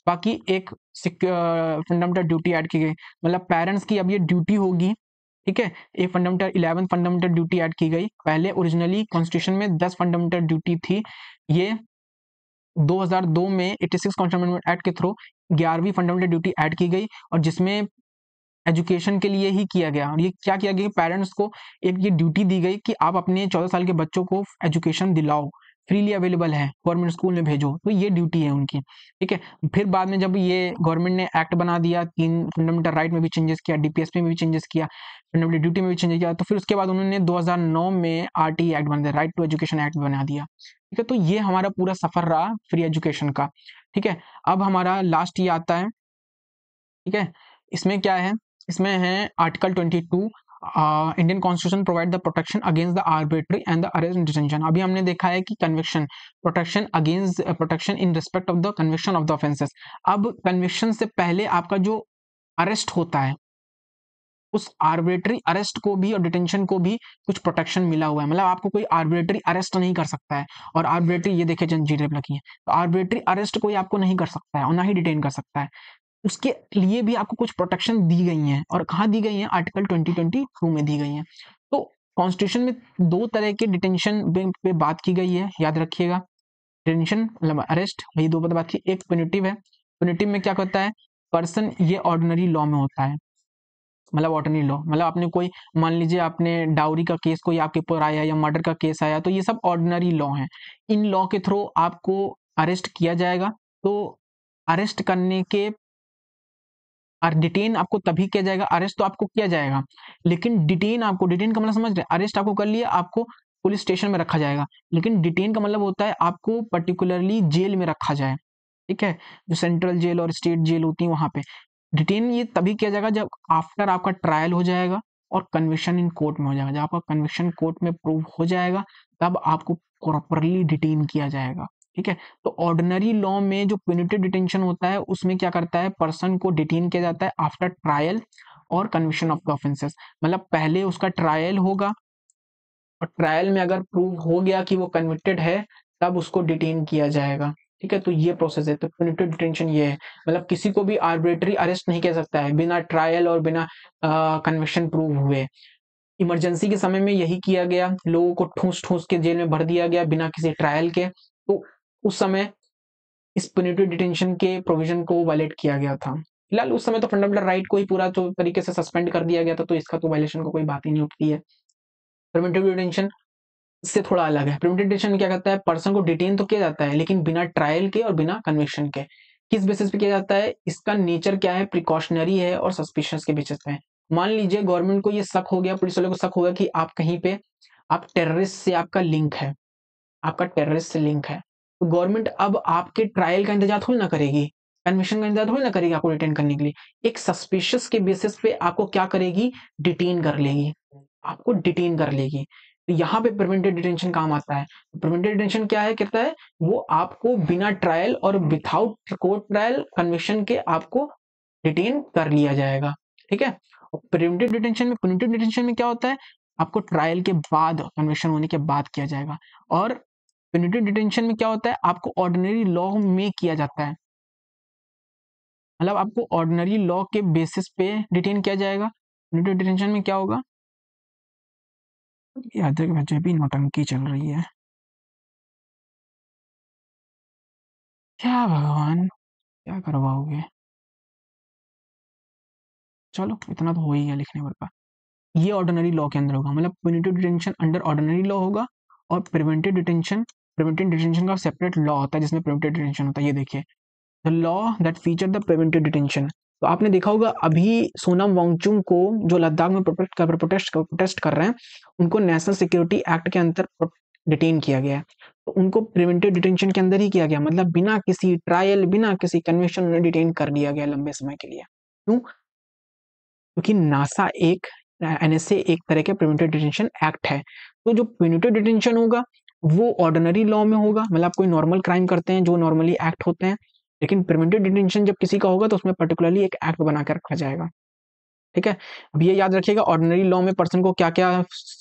S1: बाकी एक फंडामेंटल ड्यूटी ऐड की गई, मतलब पेरेंट्स की अब ये ड्यूटी होगी, ठीक है। एक फंडामेंटल 11 फंडामेंटल ड्यूटी ऐड की गई। पहले ओरिजिनली कॉन्स्टिट्यूशन में 10 फंडामेंटल ड्यूटी थी, ये 2002 में 86 कॉन्स्टिट्यूशन एक्ट के थ्रू 11वीं फंडामेंटल ड्यूटी ऐड की गई, और जिसमें एजुकेशन के लिए ही किया गया। और ये क्या किया गया, पेरेंट्स को एक ये ड्यूटी दी गई कि आप अपने 14 साल के बच्चों को एजुकेशन दिलाओ, फ्रीली अवेलेबल है, गवर्नमेंट स्कूल में भेजो। तो ये ड्यूटी है उनकी, ठीक है। फिर बाद में जब ये गवर्नमेंट ने एक्ट बना दिया, 3 फंडामेंटल राइट में भी चेंजेस किया, डीपीएसपी में भी चेंजेस किया, फंडामेंटल ड्यूटी में भी चेंजेस किया, तो फिर उसके बाद उन्होंने 2009 में आरटी एक्ट बना दिया, राइट टू एजुकेशन एक्ट बना दिया, ठीक है। तो ये हमारा पूरा सफर रहा फ्री एजुकेशन का, ठीक है। अब हमारा लास्ट ये आता है, ठीक है। इसमें क्या है, इसमें है article 22, Indian constitution provide the protection against the arbitrary and the arrest and detention. अभी हमने देखा है कि conviction, protection against, protection in respect of the conviction of the offences. अब कन्विक्शन से पहले आपका जो अरेस्ट होता है, उस आर्बिट्री अरेस्ट को भी और डिटेंशन को भी कुछ प्रोटेक्शन मिला हुआ है। मतलब आपको कोई आर्बिट्री अरेस्ट नहीं कर सकता है, और आर्बिट्री, ये देखिए जंजीरें लगी है, तो आर्बिट्री अरेस्ट कोई आपको नहीं कर सकता है और ना ही डिटेन कर सकता है। उसके लिए भी आपको कुछ प्रोटेक्शन दी गई हैं, और कहाँ दी गई हैं, आर्टिकल 2022 में दी गई हैं। तो कॉन्स्टिट्यूशन में 2 तरह के डिटेंशन पे बात की गई है, याद रखिएगा। डिटेंशन मतलब अरेस्ट, वही 2 बात की। एक प्यूनिटिव है, प्यूनिटिव में क्या होता है, पर्सन, ये ऑर्डिनरी लॉ में होता है, मतलब ऑर्डिनरी लॉ, मतलब आपने कोई, मान लीजिए आपने डाउरी का केस कोई आपके ऊपर आया या मर्डर का केस आया, तो ये सब ऑर्डिनरी लॉ हैं। इन लॉ के थ्रू आपको अरेस्ट किया जाएगा। तो अरेस्ट करने के, और डिटेन आपको तभी किया जाएगा, अरेस्ट तो आपको किया जाएगा, लेकिन डिटेन का मतलब समझ रहे हैं, अरेस्ट आपको कर लिया, आपको पुलिस स्टेशन में रखा जाएगा। लेकिन डिटेन का मतलब होता है आपको पर्टिकुलरली जेल में रखा जाए, ठीक है, जो सेंट्रल जेल और स्टेट जेल होती है वहां पे। डिटेन ये तभी किया जाएगा जब आफ्टर आपका ट्रायल हो जाएगा और कन्विक्शन इन कोर्ट में हो जाएगा। जब आपका कन्विक्शन कोर्ट में प्रूव हो जाएगा तब आपको प्रॉपरली डिटेन किया जाएगा, ठीक है। तो ऑर्डिनरी लॉ में जो प्यूनिटिव डिटेंशन होता है उसमें क्या करता है, पर्सन को डिटेन किया जाता है आफ्टर ट्रायल और कन्विक्शन ऑफ द ऑफेंसेस। मतलब पहले उसका ट्रायल होगा और ट्रायल में अगर प्रूव हो गया कि वो कन्विक्टेड है तब उसको डिटेन किया जाएगा, ठीक है। तो ये प्रोसेस है। तो प्यूनिटिव डिटेंशन ये है, मतलब किसी को भी आर्बिट्री अरेस्ट नहीं किया सकता है बिना ट्रायल और बिना कन्विक्शन प्रूव हुए। इमरजेंसी के समय में यही किया गया, लोगों को ठूस ठूस के जेल में भर दिया गया बिना किसी ट्रायल के। तो उस समय इस प्यूनिटिव डिटेंशन के प्रोविजन को वायलेट किया गया था। फिलहाल उस समय तो फंडामेंटल राइट को ही पूरा तो तरीके से सस्पेंड कर दिया गया था, तो इसका तो वायलेशन का कोई बात ही नहीं उठती है। प्रिवेंटिव डिटेंशन इससे थोड़ा अलग है। प्रिवेंटिव डिटेंशन में क्या करता है, पर्सन को डिटेन तो किया जाता है लेकिन बिना ट्रायल के और बिना कन्विक्शन के। किस बेसिस पे किया जाता है, इसका नेचर क्या है, प्रिकॉशनरी है और सस्पिशियस के बेसिस पे है। मान लीजिए गवर्नमेंट को ये शक हो गया, पुलिस वाले को शक होगा कि आप कहीं पे आप टेररिस्ट से आपका लिंक है, आपका टेररिस्ट से लिंक है, तो गवर्नमेंट अब आपके ट्रायल का इंतजार थोड़ी ना करेगी, कन्विक्शन का इंतजार थोड़ी ना करेगी आपको डिटेन करने के लिए। एक सस्पिशियस के बेसिस पे आपको क्या करेगी, डिटेन कर लेगी, आपको डिटेन कर लेगी। तो यहाँ पे प्रिवेंटिव डिटेंशन काम आता है। प्रिवेंटिव डिटेंशन क्या है, कहता है वो आपको बिना ट्रायल और विदाउट कोर्ट ट्रायल कन्विक्शन के आपको डिटेन कर लिया जाएगा, ठीक है। प्रिवेंटिव डिटेंशन में क्या होता है, आपको ट्रायल के बाद, कन्विक्शन होने के बाद किया जाएगा। और प्यूनिटिव डिटेंशन में क्या होता है, आपको ऑर्डिनरी लॉ में किया जाता है, मतलब आपको ऑर्डिनरी लॉ के बेसिस पे डिटेन किया जाएगा। प्यूनिटिव डिटेंशन में क्या होगा, याद है कि बच्चे भी नौटंकी चल रही है, क्या भगवान क्या करवाओगे। चलो इतना तो हो ही गया लिखने भर का। ये ऑर्डिनरी लॉ के अंदर होगा, मतलब punitive detention under ordinary law होगा। और प्रिवेंटिव डिटेंशन का सेपरेट लॉ होता है जिसमें प्रिवेंटिव डिटेंशन होता है। ये देखिए, the law that feature the preventive detention. तो आपने देखा होगा अभी सोनम वांगचुक को जो लद्दाख में प्रोटेस्ट कर रहे हैं, उनको नेशनल सिक्योरिटी एक्ट के अंदर डिटेन किया गया है। तो उनको प्रिवेंटिव डिटेंशन के अंदर ही किया गया, मतलब बिना किसी ट्रायल बिना किसी कन्विक्शन उन्हें डिटेन कर दिया गया लंबे समय के लिए। क्यों, क्योंकि नासा एक एनएसए एक तरह के प्रिवेंटिव डिटेंशन एक्ट है। तो जो प्रिवेंटिव डिटेंशन होगा वो ऑर्डिनरी लॉ में होगा, मतलब आप कोई नॉर्मल क्राइम करते हैं जो नॉर्मली एक्ट होते हैं। लेकिन प्रिवेंटिव डिटेंशन जब किसी का होगा तो उसमें पर्टिकुलरली एक एक्ट बना के रखा जाएगा, ठीक है। अब ये याद रखिएगा, ऑर्डिनरी लॉ में पर्सन को क्या क्या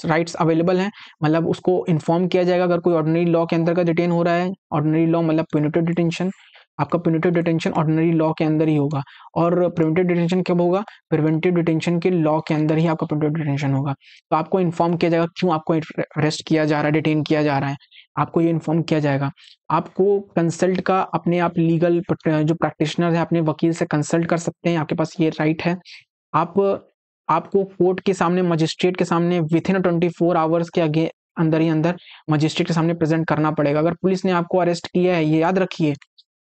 S1: राइट्स अवेलेबल हैं, मतलब उसको इन्फॉर्म किया जाएगा अगर कोई ऑर्डिनरी लॉ के अंतर्गत डिटेन हो रहा है। ऑर्डिनरी लॉ मतलब प्यूनिटिव डिटेंशन, आपका प्यूनिटिव डिटेंशन ऑर्डिनरी लॉ के अंदर ही होगा। और प्रिवेंटिव डिटेंशन कब होगा, प्रिवेंटिव डिटेंशन के लॉ के अंदर ही आपका प्रिवेंटिव डिटेंशन होगा। तो आपको इन्फॉर्म किया जाएगा क्यों आपको अरेस्ट किया जा रहा है, डिटेन किया जा रहा है, आपको ये इन्फॉर्म किया जाएगा। आपको कंसल्ट का अपने आप लीगल जो प्रैक्टिशनर है अपने वकील से कंसल्ट कर सकते हैं, आपके पास ये राइट है। आप आपको कोर्ट के सामने, मजिस्ट्रेट के सामने विथ इन 24 आवर्स के आगे अंदर ही अंदर मजिस्ट्रेट के सामने प्रेजेंट करना पड़ेगा। अगर पुलिस ने आपको अरेस्ट किया है, ये याद रखिए,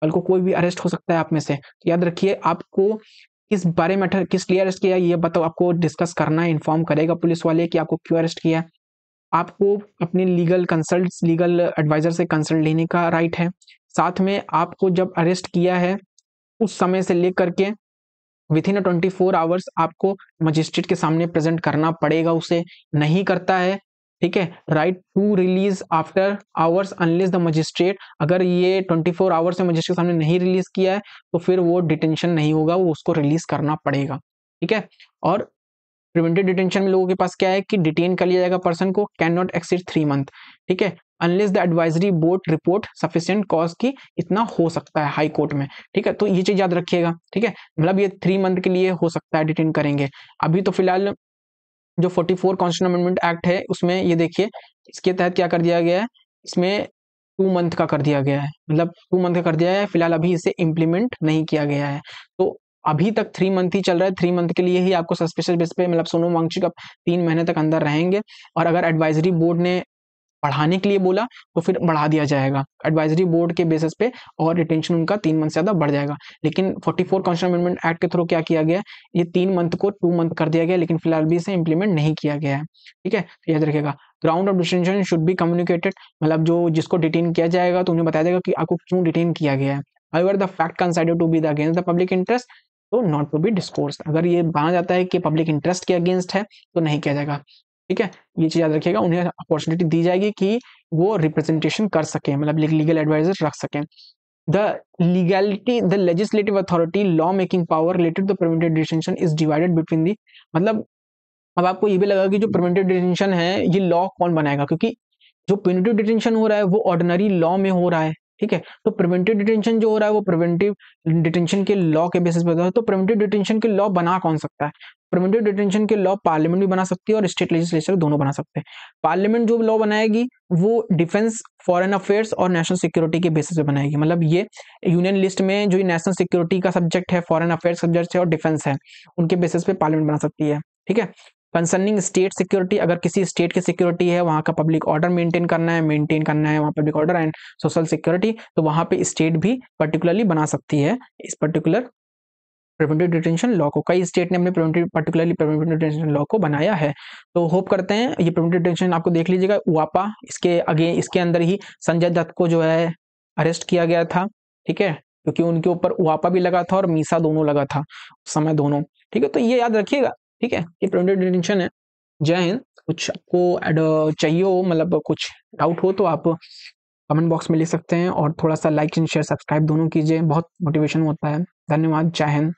S1: कल को कोई भी अरेस्ट हो सकता है आप में से, तो याद रखिए आपको किस बारे में किस लिए अरेस्ट किया ये बताओ, आपको डिस्कस करना है, इन्फॉर्म करेगा पुलिस वाले कि आपको क्यों अरेस्ट किया है। आपको अपने लीगल एडवाइजर से कंसल्ट लेने का राइट है। साथ में आपको जब अरेस्ट किया है उस समय से लेकर के विथ इन 24 आवर्स आपको मजिस्ट्रेट के सामने प्रेजेंट करना पड़ेगा, उसे नहीं करता है, ठीक है। Right to release after hours unless the magistrate, अगर ये 24 आवर्स में मजिस्ट्रेट के सामने नहीं रिलीज किया है तो फिर वो डिटेंशन नहीं होगा, वो उसको रिलीज करना पड़ेगा, ठीक है। और प्रिवेंटिव डिटेंशन में लोगों के पास क्या है कि डिटेन कर लिया जाएगा पर्सन को, कैन नॉट एक्सीड 3 मंथ, ठीक है, unless the advisory board report sufficient cause की इतना हो सकता है हाई कोर्ट में, ठीक है। तो ये चीज याद रखिएगा, ठीक है, मतलब ये 3 मंथ के लिए हो सकता है डिटेन करेंगे। अभी तो फिलहाल जो 44 कॉन्स्टिट्यूशन अमेंडमेंट एक्ट है उसमें ये देखिए, इसके तहत क्या कर दिया गया है, इसमें 2 मंथ का कर दिया गया है, मतलब 2 मंथ का कर दिया है। फिलहाल अभी इसे इम्प्लीमेंट नहीं किया गया है, तो अभी तक 3 मंथ ही चल रहा है। 3 मंथ के लिए ही आपको सस्पेंशन बेस पे, मतलब सोनम वांगचुक अब 3 महीने तक अंदर रहेंगे। और अगर एडवाइजरी बोर्ड ने बढ़ाने के लिए बोला तो फिर बढ़ा दिया जाएगा एडवाइजरी बोर्ड के बेसिस पे, और रिटेंशन उनका 3 मंथ से ज्यादा बढ़ जाएगा। लेकिन 44 कॉन्स्टिट्यूशन अमेंडमेंट एक्ट के थ्रू क्या किया गया, ये 3 मंथ को 2 मंथ कर दिया गया, लेकिन फिलहाल भी इसे इंप्लीमेंट नहीं किया गया है, ठीक है, तो याद रखिएगा। Ground of detention should be communicated, मतलब जो जिसको डिटेन किया जाएगा तो उन्हें बताया जाएगा कि आपको क्यों डिटेन किया गया है। However, the fact considered to be the against the public interest तो नॉट टू बी डिस्कोर्स, अगर ये माना जाता है कि पब्लिक इंटरेस्ट के अगेंस्ट है तो नहीं किया जाएगा। ठीक है, ये चीज याद रखिएगा, उन्हें अपॉर्चुनिटी दी जाएगी कि वो रिप्रेजेंटेशन कर सके, मतलब लीगल एडवाइजर रख सकें। The legality the legislative authority law making power related to preventive detention is divided between the, मतलब अब आपको ये भी लगा कि जो प्रिवेंटिव डिटेंशन है ये लॉ कौन बनाएगा, क्योंकि जो प्यूनिटिव डिटेंशन हो रहा है वो ऑर्डिनरी लॉ में हो रहा है। ठीक है, तो प्रिवेंटिव डिटेंशन जो हो रहा है वो प्रिवेंटिव डिटेंशन के लॉ के बेसिस पे होता है। तो प्रिवेंटिव डिटेंशन के लॉ बना कौन सकता है? प्रिवेंटिव डिटेंशन के लॉ पार्लियामेंट भी बना सकती है और स्टेट लेजिस्लेचर दोनों बना सकते हैं। पार्लियामेंट जो लॉ बनाएगी वो डिफेंस, फॉरेन अफेयर्स और नेशनल सिक्योरिटी के बेसिस पे बनाएगी, मतलब ये यूनियन लिस्ट में जो नेशनल सिक्योरिटी का सब्जेक्ट है, फॉरेन अफेयर्स सब्जेक्ट है और डिफेंस है, उनके बेसिस पे पार्लियामेंट बना सकती है। ठीक है, कंसर्निंग स्टेट सिक्योरिटी, अगर किसी स्टेट की सिक्योरिटी है, वहां का पब्लिक ऑर्डर मेंटेन करना है वहां public order and social security, तो वहां पे स्टेट भी पर्टिकुलरली बना सकती है इस पर्टिकुलर प्रिवेंटिव डिटेंशन लॉ को। कई स्टेट ने अपने पर्टिकुलरली प्रिवेंटिव डिटेंशन लॉ को बनाया है। तो होप करते हैं ये प्रिवेंटिव डिटेंशन आपको देख लीजिएगा, वापा इसके अंदर ही संजय दत्त को जो है अरेस्ट किया गया था। ठीक है, क्योंकि उनके ऊपर वापा भी लगा था और मीसा दोनों लगा था उस समय दोनों। ठीक है, तो ये याद रखिएगा। ठीक है, ये प्रिवेंटिव डिटेंशन है। जय हिंद। कुछ आपको चाहिए हो, मतलब कुछ डाउट हो तो आप कमेंट बॉक्स में लिख सकते हैं, और थोड़ा सा लाइक एंड शेयर सब्सक्राइब दोनों कीजिए, बहुत मोटिवेशन होता है। धन्यवाद। जय हिंद।